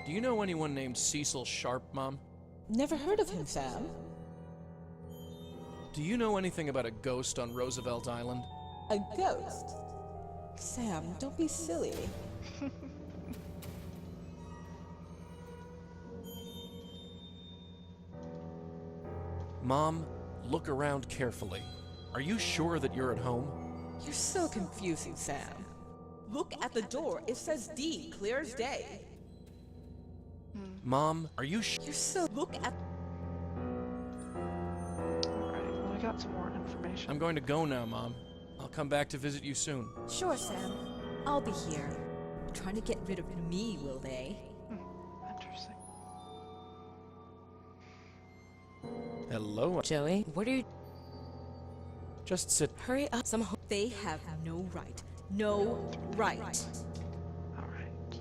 Speaker 3: Do you know anyone named Cecil Sharp, Mom?
Speaker 6: Never heard of him, Sam.
Speaker 3: Do you know anything about a ghost on Roosevelt Island?
Speaker 6: A ghost? Sam, don't be silly.
Speaker 3: Mom, look around carefully. Are you sure that you're at home?
Speaker 6: You're so confusing, Sam. Look at the door. It says D, clear as day.
Speaker 3: Mom, are you sure?
Speaker 6: You're so... Look at...
Speaker 1: Alright, well, we got some more information.
Speaker 3: I'm going to go now, Mom. I'll come back to visit you soon.
Speaker 9: Sure, Sam. I'll be here. Trying to get rid of me, will they?
Speaker 1: Interesting.
Speaker 3: Hello.
Speaker 2: Joey, what are you...
Speaker 3: Just sit.
Speaker 2: Hurry up.
Speaker 9: They have no right. No right.
Speaker 1: Alright.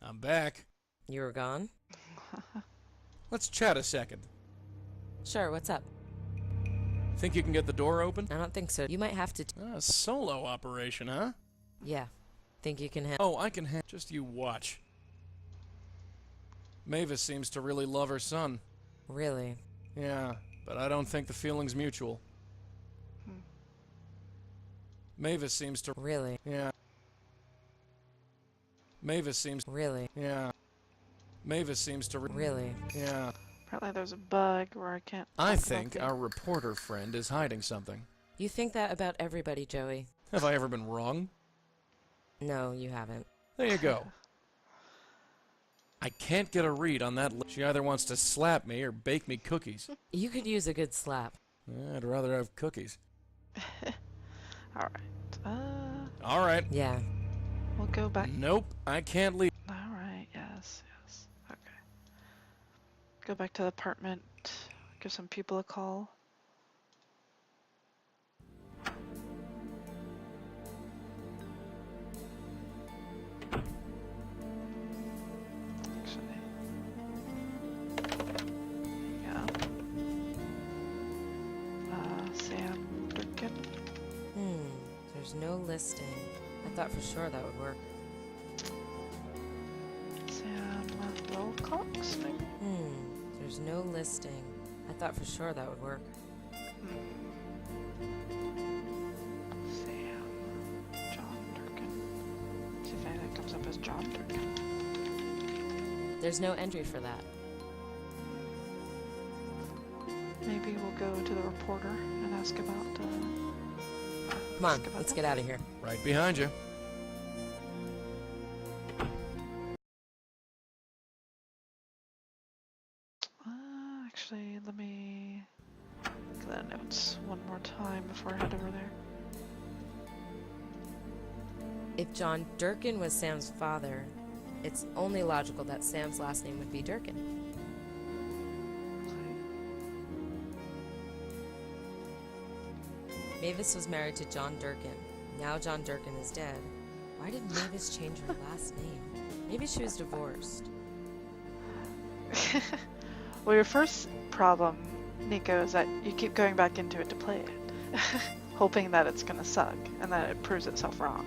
Speaker 3: I'm back.
Speaker 2: You were gone?
Speaker 3: Let's chat a second.
Speaker 2: Sure, what's up?
Speaker 3: Think you can get the door open?
Speaker 2: I don't think so. You might have to...
Speaker 3: Solo operation, huh?
Speaker 2: Yeah. Think you can handle...
Speaker 3: Oh, I can just you watch. Mavis seems to really love her son.
Speaker 2: Really?
Speaker 3: Yeah, but I don't think the feeling's mutual. Mavis seems to...
Speaker 2: Really?
Speaker 3: Yeah. Mavis seems...
Speaker 2: Really?
Speaker 3: Yeah. Mavis seems to...
Speaker 2: Really?
Speaker 3: Yeah.
Speaker 1: Apparently there's a bug where I can't
Speaker 3: I
Speaker 1: talk
Speaker 3: think
Speaker 1: about
Speaker 3: our reporter friend is hiding something.
Speaker 2: You think that about everybody, Joey.
Speaker 3: Have I ever been wrong?
Speaker 2: No, you haven't.
Speaker 3: There you go. I can't get a read on that. She either wants to slap me or bake me cookies.
Speaker 2: You could use a good slap.
Speaker 3: I'd rather have cookies.
Speaker 1: Alright.
Speaker 3: All right.
Speaker 2: Yeah.
Speaker 1: We'll go back.
Speaker 3: Nope, I can't leave.
Speaker 1: Alright, yes, yes. Okay. Go back to the apartment. Give some people a call.
Speaker 2: There's no listing. I thought for sure that would work.
Speaker 1: Sam Wilcox, maybe?
Speaker 2: There's no listing. I thought for sure that would work.
Speaker 1: Sam. John Durkin. See if anything comes up as John Durkin.
Speaker 2: There's no entry for that.
Speaker 1: Maybe we'll go to the reporter and ask about,
Speaker 2: Come on, let's get out of here.
Speaker 3: Right behind you.
Speaker 1: Actually, let me look at the notes one more time before I head over there.
Speaker 2: If John Durkin was Sam's father, it's only logical that Sam's last name would be Durkin. Mavis was married to John Durkin. Now John Durkin is dead. Why did Mavis change her last name? Maybe she was divorced.
Speaker 1: Well, your first problem, Nico, is that you keep going back into it to play it, hoping that it's gonna suck and that it proves itself wrong.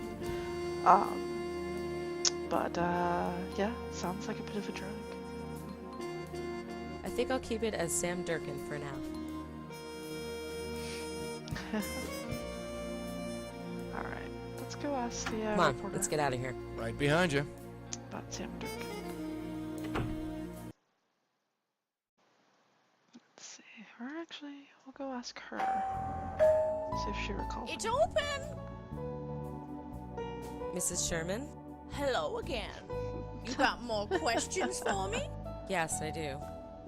Speaker 1: Yeah, sounds like a bit of a drag.
Speaker 2: I think I'll keep it as Sam Durkin for now.
Speaker 1: Alright, let's go ask the
Speaker 2: Come on,
Speaker 1: reporter
Speaker 2: let's get out of here.
Speaker 3: Right behind you.
Speaker 1: about Sam Durkin. Let's see, or actually, we'll go ask her. See if she recalls.
Speaker 4: It's open!
Speaker 2: Mrs. Sherman?
Speaker 4: Hello again. You got more questions for me?
Speaker 2: Yes, I do.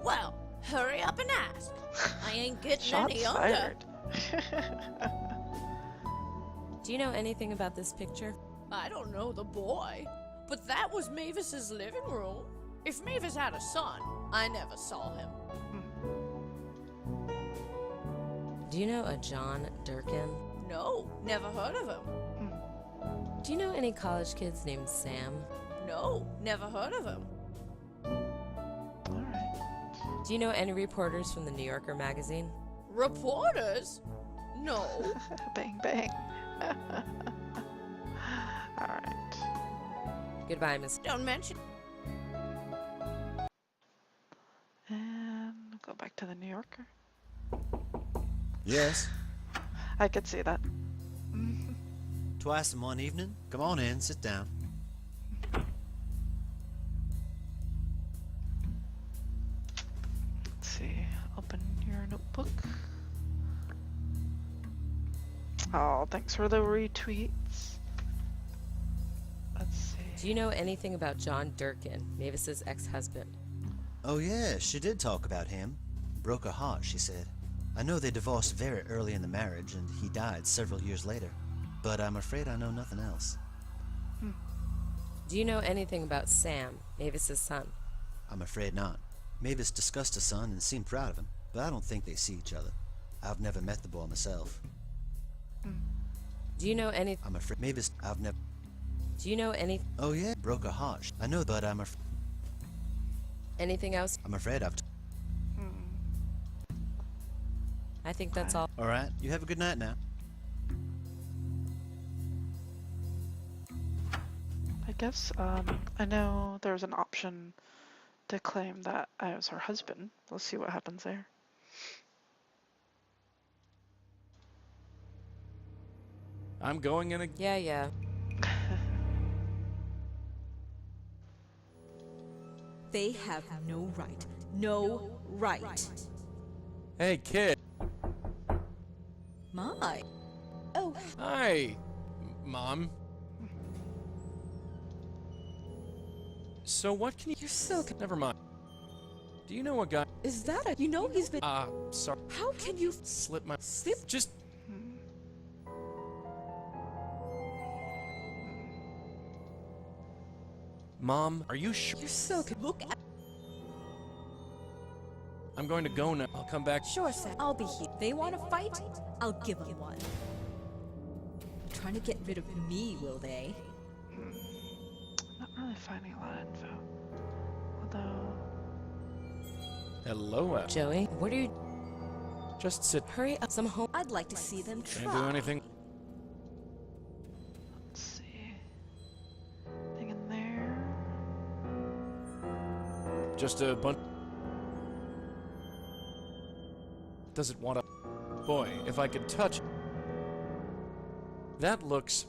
Speaker 4: Well, hurry up and ask. I ain't getting
Speaker 1: Shots
Speaker 4: any younger.
Speaker 1: fired.
Speaker 2: Do you know anything about this picture?
Speaker 4: I don't know the boy, but that was Mavis's living room. If Mavis had a son, I never saw him.
Speaker 2: Do you know a John Durkin?
Speaker 4: No, never heard of him.
Speaker 2: Do you know any college kids named Sam?
Speaker 4: No, never heard of him.
Speaker 1: Alright.
Speaker 2: Do you know any reporters from the New Yorker magazine?
Speaker 4: Reporters? No.
Speaker 1: Bang bang. Alright.
Speaker 2: Goodbye, Miss.
Speaker 4: Don't mention.
Speaker 1: And go back to the New Yorker.
Speaker 8: Yes.
Speaker 1: I could see that.
Speaker 8: Twice in one evening? Come on in, sit down.
Speaker 1: Let's see. Open your notebook. Oh, thanks for the retweets. Let's see.
Speaker 2: Do you know anything about John Durkin, Mavis's ex-husband?
Speaker 8: Oh yeah, she did talk about him. Broke her heart, she said. I know they divorced very early in the marriage, and he died several years later. But I'm afraid I know nothing else.
Speaker 2: Do you know anything about Sam, Mavis's son?
Speaker 8: I'm afraid not. Mavis discussed her son and seemed proud of him, but I don't think they see each other. I've never met the boy myself.
Speaker 2: Do you know any?
Speaker 8: I'm afraid Mavis, I've never...
Speaker 2: Do you know any?
Speaker 8: Oh yeah, broke her heart. I know, but
Speaker 2: Anything else?
Speaker 8: I'm afraid I've...
Speaker 2: I think that's all.
Speaker 8: Alright, you have a good night now.
Speaker 1: I guess, I know there's an option to claim that I was her husband. We'll see what happens there.
Speaker 3: I'm going in a...
Speaker 2: Yeah.
Speaker 9: They have no right. No right.
Speaker 3: Hey, kid.
Speaker 9: My. Oh,
Speaker 3: Hi, Mom. So what can you...
Speaker 9: you're so...
Speaker 3: Never mind. Do you know a guy...
Speaker 9: Is that a... You know he's been...
Speaker 3: Sorry.
Speaker 9: How can you...
Speaker 3: Slip my...
Speaker 9: Slip...
Speaker 3: Just... Mom, are you sure?
Speaker 9: You're so... Look at...
Speaker 3: I'm going to go now. I'll come back.
Speaker 9: Sure, Sam. I'll be here. They want to fight? I'll give them one. Trying to get rid of me, will they?
Speaker 1: Not really finding a lot of info. Although...
Speaker 3: Hello, Al.
Speaker 2: Joey, what are you?
Speaker 3: Just sit.
Speaker 2: Hurry up. Some home.
Speaker 9: I'd like to see them try.
Speaker 3: Can't do anything. Just a bunch. Does it want to? Boy, if I could touch. That looks.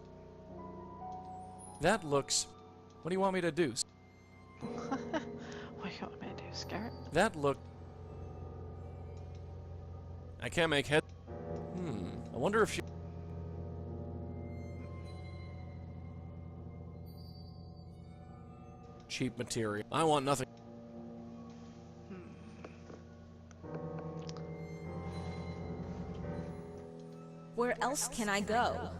Speaker 3: What do you want me to do?
Speaker 1: What do you want me to do? Scare it?
Speaker 3: That look. I can't make head. I wonder if she. Cheap material. I want nothing.
Speaker 9: Where else can I go?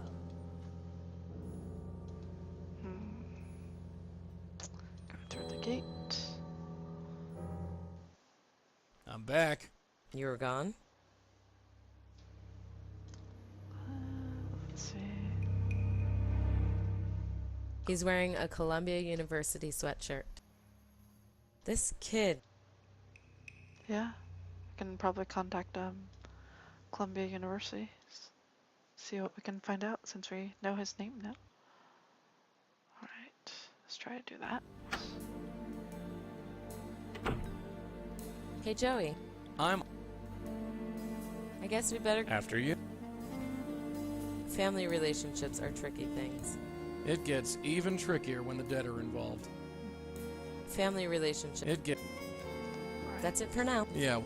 Speaker 1: Go through the gate.
Speaker 3: I'm back.
Speaker 2: You were gone?
Speaker 1: Let's see.
Speaker 2: He's wearing a Columbia University sweatshirt. This kid.
Speaker 1: Yeah, I can probably contact Columbia University. See what we can find out since we know his name now. Alright, let's try to do that.
Speaker 2: Hey, Joey.
Speaker 3: I'm
Speaker 2: I guess we better.
Speaker 3: after you.
Speaker 2: Family relationships are tricky things.
Speaker 3: It gets even trickier when the dead are involved.
Speaker 2: Family relationships.
Speaker 3: It get.
Speaker 1: Alright,
Speaker 2: That's it for now.
Speaker 3: Yeah.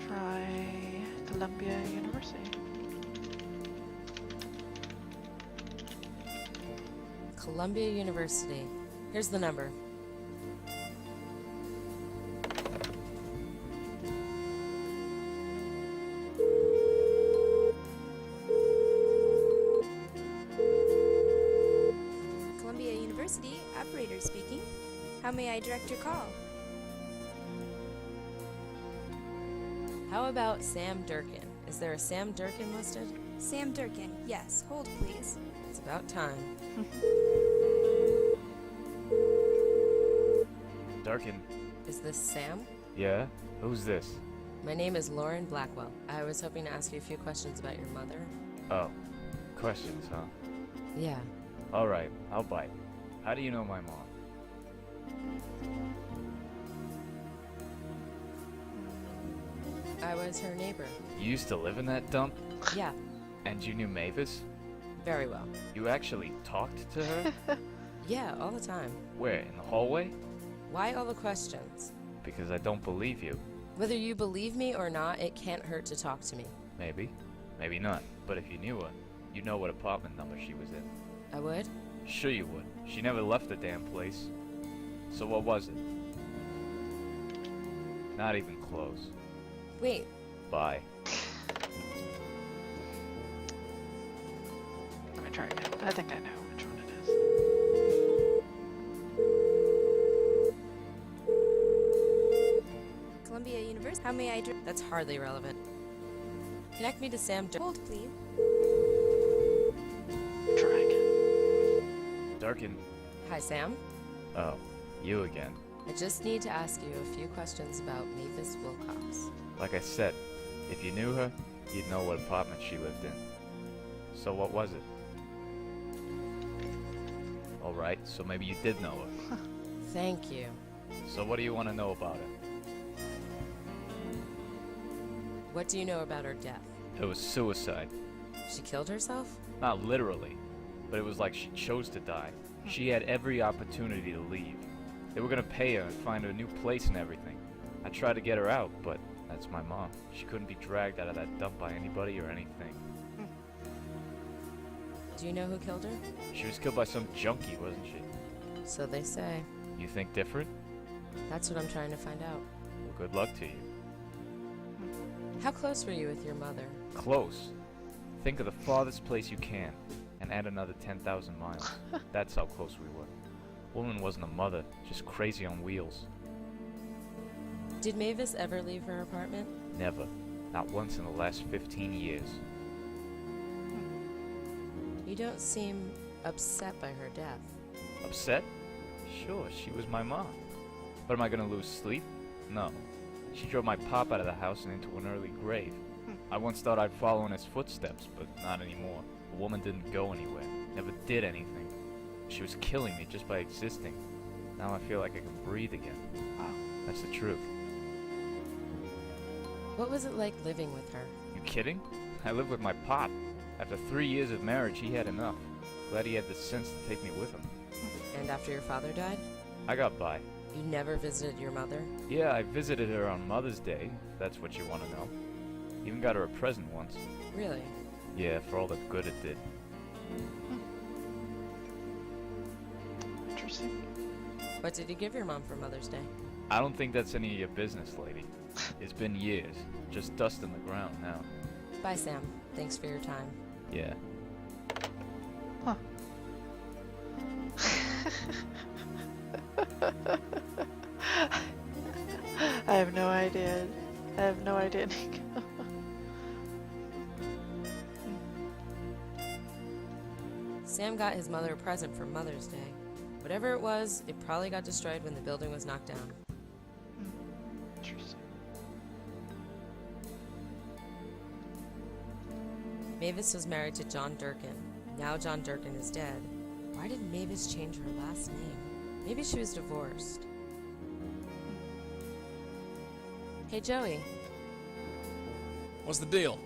Speaker 1: try Columbia University.
Speaker 2: Columbia University. Here's the number.
Speaker 10: Columbia University, operator speaking. How may I direct your call?
Speaker 2: How about Sam Durkin? Is there a Sam Durkin listed?
Speaker 10: Sam Durkin, yes. Hold, please.
Speaker 2: It's about time.
Speaker 11: Durkin.
Speaker 2: Is this Sam?
Speaker 11: Yeah? Who's this?
Speaker 2: My name is Lauren Blackwell. I was hoping to ask you a few questions about your mother.
Speaker 11: Oh. Questions, huh?
Speaker 2: Yeah.
Speaker 11: Alright, I'll bite. How do you know my mom?
Speaker 2: I was her neighbor.
Speaker 11: You used to live in that dump?
Speaker 2: Yeah,
Speaker 11: And you knew Mavis?
Speaker 2: very well.
Speaker 11: You actually talked to her?
Speaker 2: Yeah, all the time.
Speaker 11: Where, in the hallway?
Speaker 2: Why all the questions?
Speaker 11: Because I don't believe you.
Speaker 2: Whether you believe me or not, it can't hurt to talk to me.
Speaker 11: Maybe. Maybe not. But if you knew her, you'd know what apartment number she was in.
Speaker 2: I would?
Speaker 11: Sure you would. She never left the damn place. So what was it? Not even close.
Speaker 2: Wait,
Speaker 11: Bye.
Speaker 1: Let me try again. I think I know which one it is.
Speaker 10: Columbia University, how may I direct?
Speaker 2: that's hardly relevant. Connect me to Sam Durkin.
Speaker 10: Hold, please.
Speaker 1: Try again.
Speaker 11: Durkin.
Speaker 2: Hi, Sam.
Speaker 11: Oh, you again.
Speaker 2: I just need to ask you a few questions about Mavis Wilcox.
Speaker 11: Like I said, if you knew her, you'd know what apartment she lived in. So what was it? Alright, so maybe you did know her.
Speaker 2: Thank you.
Speaker 11: So what do you want to know about her?
Speaker 2: What do you know about her death?
Speaker 11: It was suicide.
Speaker 2: She killed herself?
Speaker 11: Not literally, but it was like she chose to die. She had every opportunity to leave. They were gonna pay her and find her a new place and everything. I tried to get her out, but that's my mom. She couldn't be dragged out of that dump by anybody or anything.
Speaker 2: Do you know who killed her?
Speaker 11: She was killed by some junkie, wasn't she?
Speaker 2: So they say.
Speaker 11: You think different?
Speaker 2: That's what I'm trying to find out.
Speaker 11: Well, good luck to you.
Speaker 2: How close were you with your mother?
Speaker 11: Close. Think of the farthest place you can, and add another 10,000 miles. That's how close we were. Woman wasn't a mother, just crazy on wheels.
Speaker 2: Did Mavis ever leave her apartment?
Speaker 11: Never. Not once in the last 15 years.
Speaker 2: You don't seem upset by her death.
Speaker 11: Upset? Sure, she was my mom. But am I gonna lose sleep? No. She drove my pop out of the house and into an early grave. I once thought I'd follow in his footsteps, but not anymore. The woman didn't go anywhere, never did anything. She was killing me just by existing. Now I feel like I can breathe again.
Speaker 1: Wow.
Speaker 11: That's the truth.
Speaker 2: What was it like living with her?
Speaker 11: You kidding? I live with my pop. After 3 years of marriage, he had enough. Glad he had the sense to take me with him.
Speaker 2: And after your father died?
Speaker 11: I got by.
Speaker 2: You never visited your mother?
Speaker 11: Yeah, I visited her on Mother's Day, if that's what you want to know. Even got her a present once.
Speaker 2: Really?
Speaker 11: Yeah, for all the good it did.
Speaker 1: Interesting.
Speaker 2: What did you give your mom for Mother's Day?
Speaker 11: I don't think that's any of your business, lady. It's been years. Just dust in the ground now.
Speaker 2: Bye, Sam. Thanks for your time.
Speaker 11: Yeah.
Speaker 1: Huh. I have no idea. I have no idea, Nico.
Speaker 2: Sam got his mother a present for Mother's Day. Whatever it was, it probably got destroyed when the building was knocked down.
Speaker 1: Interesting.
Speaker 2: Mavis was married to John Durkin. Now John Durkin is dead. Why did Mavis change her last name? Maybe she was divorced. Hey, Joey.
Speaker 3: What's the deal?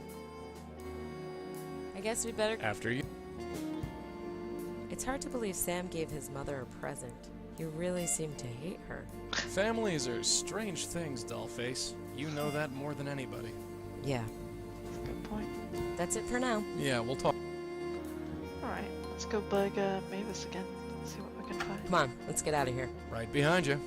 Speaker 2: I guess we better...
Speaker 3: After you.
Speaker 2: It's hard to believe Sam gave his mother a present. He really seemed to hate her.
Speaker 3: Families are strange things, Dollface. You know that more than anybody.
Speaker 2: Yeah.
Speaker 1: That's a good point.
Speaker 2: That's it for now.
Speaker 3: Yeah, we'll talk.
Speaker 1: Alright, let's go bug Mavis again. Let's see what we can find.
Speaker 2: Come on, let's get out of here.
Speaker 3: Right behind you.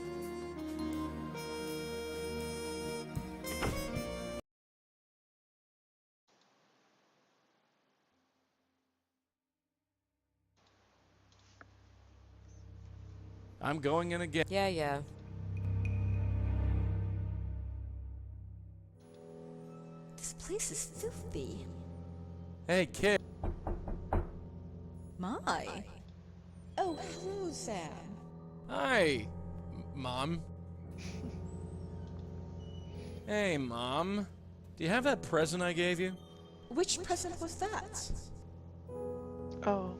Speaker 3: I'm going in again.
Speaker 2: Yeah.
Speaker 9: This place is filthy.
Speaker 3: Hey, kid.
Speaker 6: My. Oh, hello, Sam.
Speaker 3: Hi, Mom. Hey, Mom. Do you have that present I gave you?
Speaker 6: Which present was that?
Speaker 1: Oh.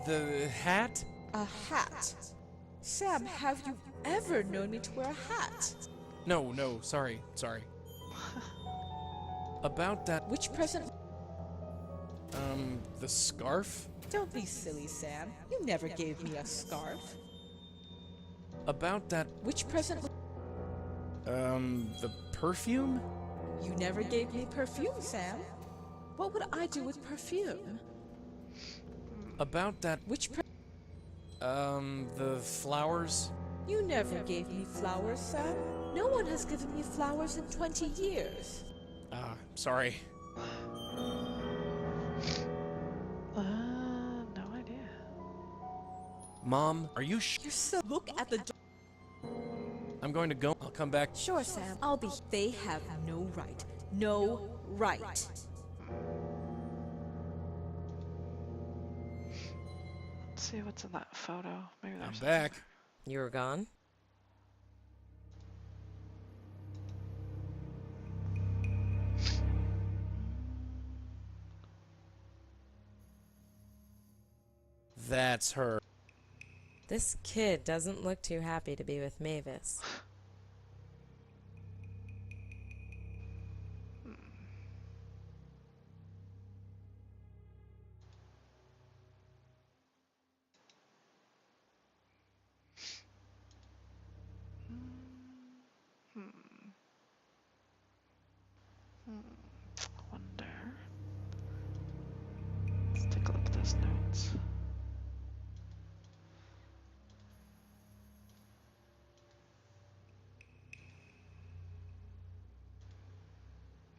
Speaker 3: The hat?
Speaker 6: A hat. Sam, have you ever known me to wear a hat?
Speaker 3: No, sorry. About that,
Speaker 6: Which present?
Speaker 3: the scarf?
Speaker 6: Don't be silly, Sam. You never gave me a scarf.
Speaker 3: About that,
Speaker 6: Which present?
Speaker 3: the perfume?
Speaker 6: You never gave me perfume, Sam. What would I do with perfume?
Speaker 3: About that,
Speaker 6: Which
Speaker 3: the flowers?
Speaker 6: You never gave me flowers, Sam. No one has given me flowers in 20 years.
Speaker 3: Sorry.
Speaker 1: No idea.
Speaker 3: Mom, are you
Speaker 6: You're so... Look at the door.
Speaker 3: I'm going to go. I'll come back.
Speaker 9: Sure, Sam. I'll be. They have no right. No right.
Speaker 1: Let's see what's in that photo. Maybe
Speaker 3: I'm
Speaker 1: there's
Speaker 3: back.
Speaker 2: You were gone?
Speaker 3: That's her.
Speaker 2: This kid doesn't look too happy to be with Mavis.
Speaker 1: Wonder. Let's take a look at those notes.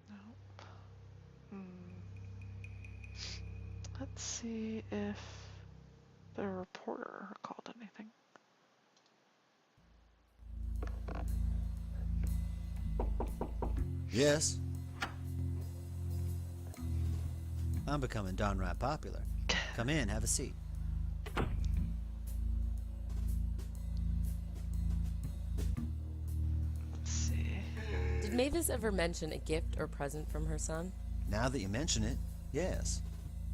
Speaker 1: Nope. Let's see if the reporter recalled anything.
Speaker 8: Yes. I'm becoming downright popular. Come in, have a seat.
Speaker 1: Let's see.
Speaker 2: Did Mavis ever mention a gift or present from her son?
Speaker 8: Now that you mention it, yes.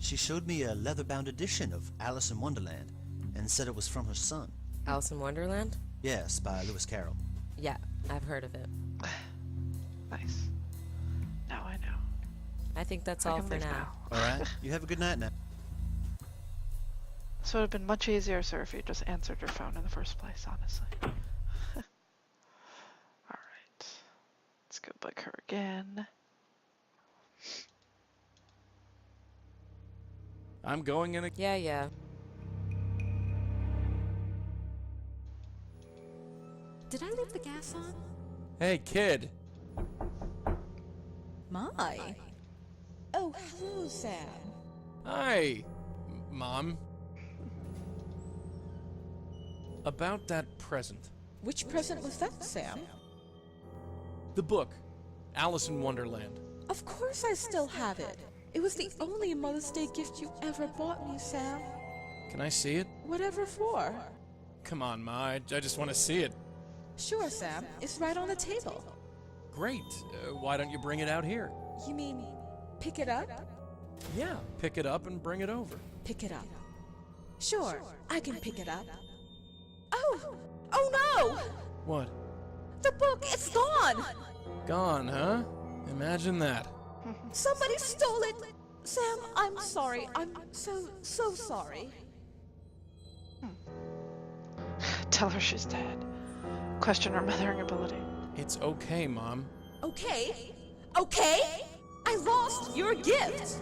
Speaker 8: She showed me a leather-bound edition of Alice in Wonderland and said it was from her son.
Speaker 2: Alice in Wonderland?
Speaker 8: Yes, by Lewis Carroll.
Speaker 2: Yeah, I've heard of it.
Speaker 1: Nice. Now I know.
Speaker 2: I think that's
Speaker 1: I
Speaker 2: all
Speaker 1: can
Speaker 2: for
Speaker 1: leave
Speaker 2: now.
Speaker 8: All right. You have a good night now.
Speaker 1: This would have been much easier, sir, if you just answered your phone in the first place, honestly. Alright. Let's go bug her again.
Speaker 3: I'm going in a...
Speaker 2: Yeah.
Speaker 9: Did I leave the gas on?
Speaker 3: Hey, kid.
Speaker 6: My. Oh, hello, Sam.
Speaker 3: Hi, Mom. About that present.
Speaker 6: Which present was that, Sam?
Speaker 3: The book, Alice in Wonderland.
Speaker 6: Of course I still have it. It was the only Mother's Day gift you ever bought me, Sam.
Speaker 3: Can I see it?
Speaker 6: Whatever for?
Speaker 3: Come on, Ma. I just want to see it.
Speaker 6: Sure, Sam. It's right on the table.
Speaker 3: Great. Why don't you bring it out here?
Speaker 6: You mean pick it up?
Speaker 3: Yeah, pick it up and bring it over.
Speaker 6: Pick it up. Sure, I can pick it up. Oh! Oh no!
Speaker 3: What?
Speaker 6: The book, it's gone!
Speaker 3: Gone, huh? Imagine that.
Speaker 6: Somebody stole it! Sam, I'm sorry. I'm so sorry.
Speaker 1: Tell her she's dead. Question her mothering ability.
Speaker 3: It's okay, Mom.
Speaker 6: Okay? Okay? I lost your gift!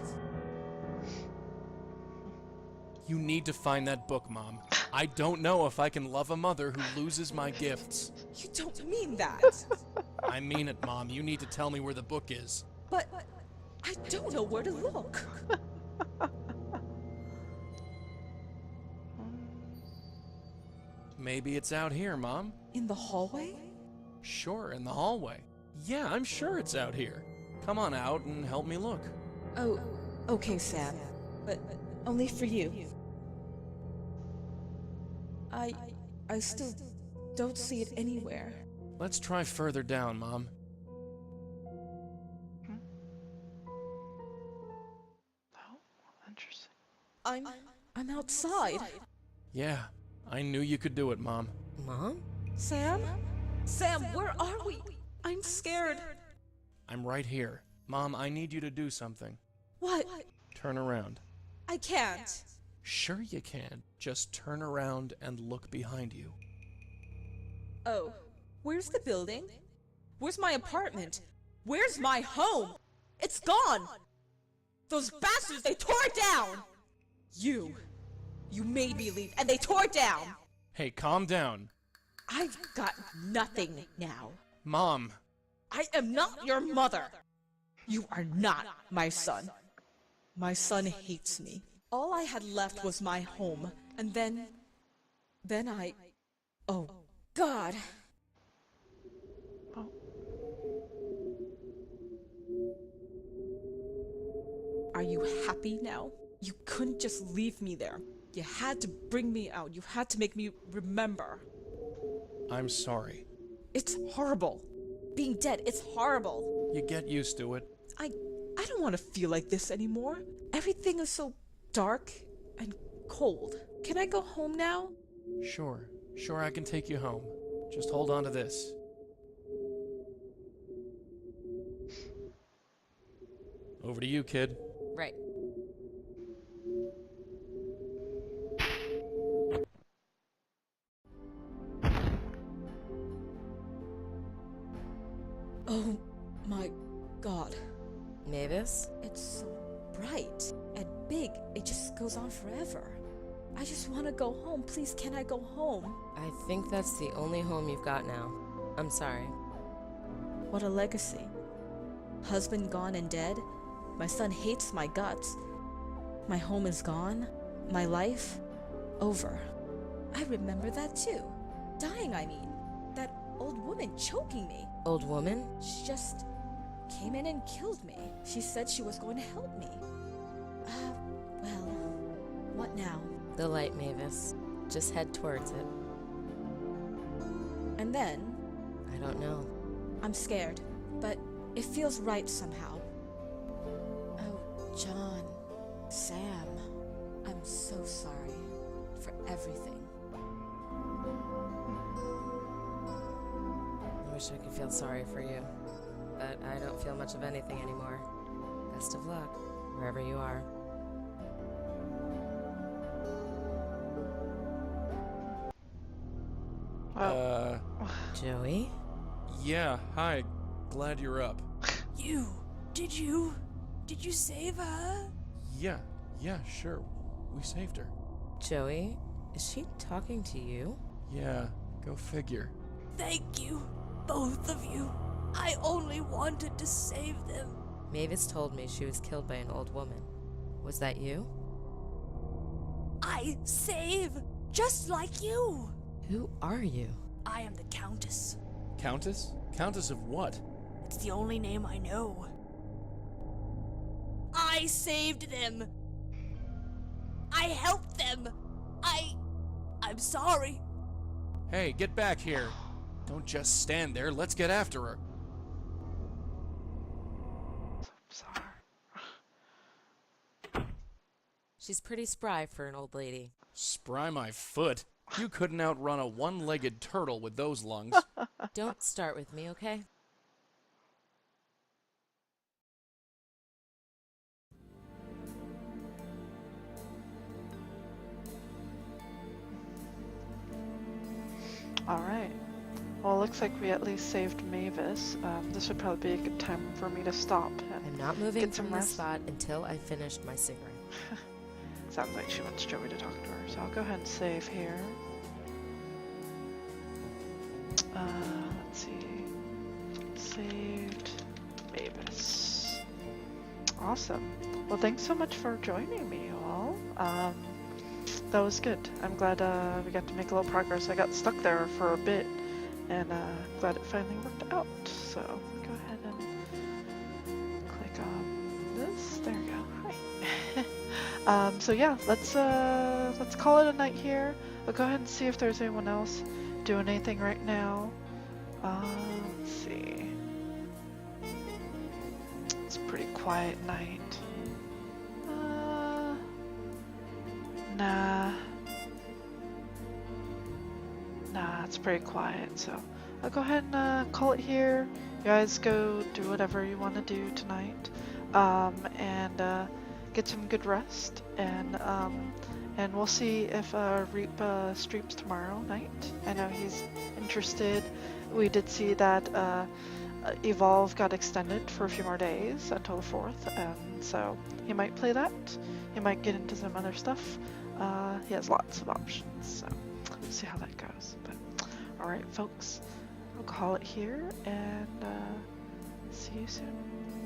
Speaker 3: You need to find that book, Mom. I don't know if I can love a mother who loses my gifts.
Speaker 6: You don't mean that.
Speaker 3: I mean it, Mom. You need to tell me where the book is.
Speaker 6: But I don't know where to look.
Speaker 3: Maybe it's out here, Mom.
Speaker 6: In the hallway?
Speaker 3: Sure, in the hallway. Yeah, I'm sure it's out here. Come on out and help me look.
Speaker 6: Oh, okay, Sam. But only for you. I still don't see it anywhere.
Speaker 3: Let's try further down, Mom.
Speaker 1: Oh, interesting.
Speaker 6: I'm outside.
Speaker 3: Yeah, I knew you could do it, Mom.
Speaker 2: Mom?
Speaker 6: Sam? Sam, where are we? I'm scared.
Speaker 3: I'm right here. Mom, I need you to do something.
Speaker 6: What?
Speaker 3: Turn around.
Speaker 6: I can't.
Speaker 3: Sure you can. Just turn around and look behind you.
Speaker 6: Oh, where's the building? Where's my apartment? Where's my home? It's gone! Those bastards, they tore it down! You made me leave, and they tore it down!
Speaker 3: Hey, calm down.
Speaker 6: I've got nothing now.
Speaker 3: Mom.
Speaker 6: I am not your mother! You are not my son. My son hates me. All I had left was my home, and then I... Oh, God!
Speaker 1: Oh.
Speaker 6: Are you happy now? You couldn't just leave me there. You had to bring me out. You had to make me remember.
Speaker 3: I'm sorry.
Speaker 6: It's horrible. Being dead, it's horrible.
Speaker 3: You get used to it.
Speaker 6: I don't want to feel like this anymore. Everything is so dark and cold. Can I go home now?
Speaker 3: Sure, I can take you home. Just hold on to this. Over to you, kid.
Speaker 2: Right.
Speaker 6: Oh my God.
Speaker 2: Mavis?
Speaker 6: It's so bright and big. It just goes on forever. I just want to go home. Please, can I go home?
Speaker 2: I think that's the only home you've got now. I'm sorry.
Speaker 6: What a legacy. Husband gone and dead. My son hates my guts. My home is gone. My life over. I remember that too. Dying, I mean. That old woman choking me.
Speaker 2: Old woman?
Speaker 6: She just came in and killed me. She said she was going to help me. Well, what now?
Speaker 2: The light, Mavis. Just head towards it.
Speaker 6: And then?
Speaker 2: I don't know.
Speaker 6: I'm scared, but it feels right somehow. Oh, John. Sam, I'm so sorry for everything.
Speaker 2: I wish I could feel sorry for you, but I don't feel much of anything anymore. Best of luck, wherever you are. Joey?
Speaker 3: Yeah, hi. Glad you're up.
Speaker 9: Did you save her?
Speaker 3: Yeah, sure. We saved her.
Speaker 2: Joey, is she talking to you?
Speaker 3: Yeah, go figure.
Speaker 9: Thank you, both of you. I only wanted to save them.
Speaker 2: Mavis told me she was killed by an old woman. Was that you?
Speaker 9: I save, just like you.
Speaker 2: Who are you?
Speaker 9: I am the Countess.
Speaker 3: Countess? Countess of what?
Speaker 9: It's the only name I know. I saved them. I helped them. I'm sorry.
Speaker 3: Hey, get back here. Don't just stand there. Let's get after her.
Speaker 1: Sorry.
Speaker 2: She's pretty spry for an old lady.
Speaker 3: Spry my foot. You couldn't outrun a one-legged turtle with those lungs.
Speaker 2: Don't start with me, okay?
Speaker 1: Alright. Well, it looks like we at least saved Mavis. This would probably be a good time for me to stop and
Speaker 2: I'm not moving
Speaker 1: get some
Speaker 2: from this
Speaker 1: rest.
Speaker 2: spot until I finished my cigarette.
Speaker 1: Sounds like she wants Joey to talk to her, so I'll go ahead and save here. Let's see. Saved Mavis. Awesome. Well, thanks so much for joining me, you all. That was good. I'm glad we got to make a little progress. I got stuck there for a bit, and glad it finally worked out. So go ahead and click on this. There we go. Hi. So yeah, let's call it a night here. I'll go ahead and see if there's anyone else doing anything right now. Let's see. It's a pretty quiet night. Nah, it's pretty quiet, so I'll go ahead and call it here. You guys go do whatever you want to do tonight, and get some good rest, and we'll see if Reap streams tomorrow night. I know he's interested. We did see that Evolve got extended for a few more days until the 4th, and so he might play that. He might get into some other stuff. He has lots of options, so we'll see how that goes. But alright folks, I'll call it here, and see you soon.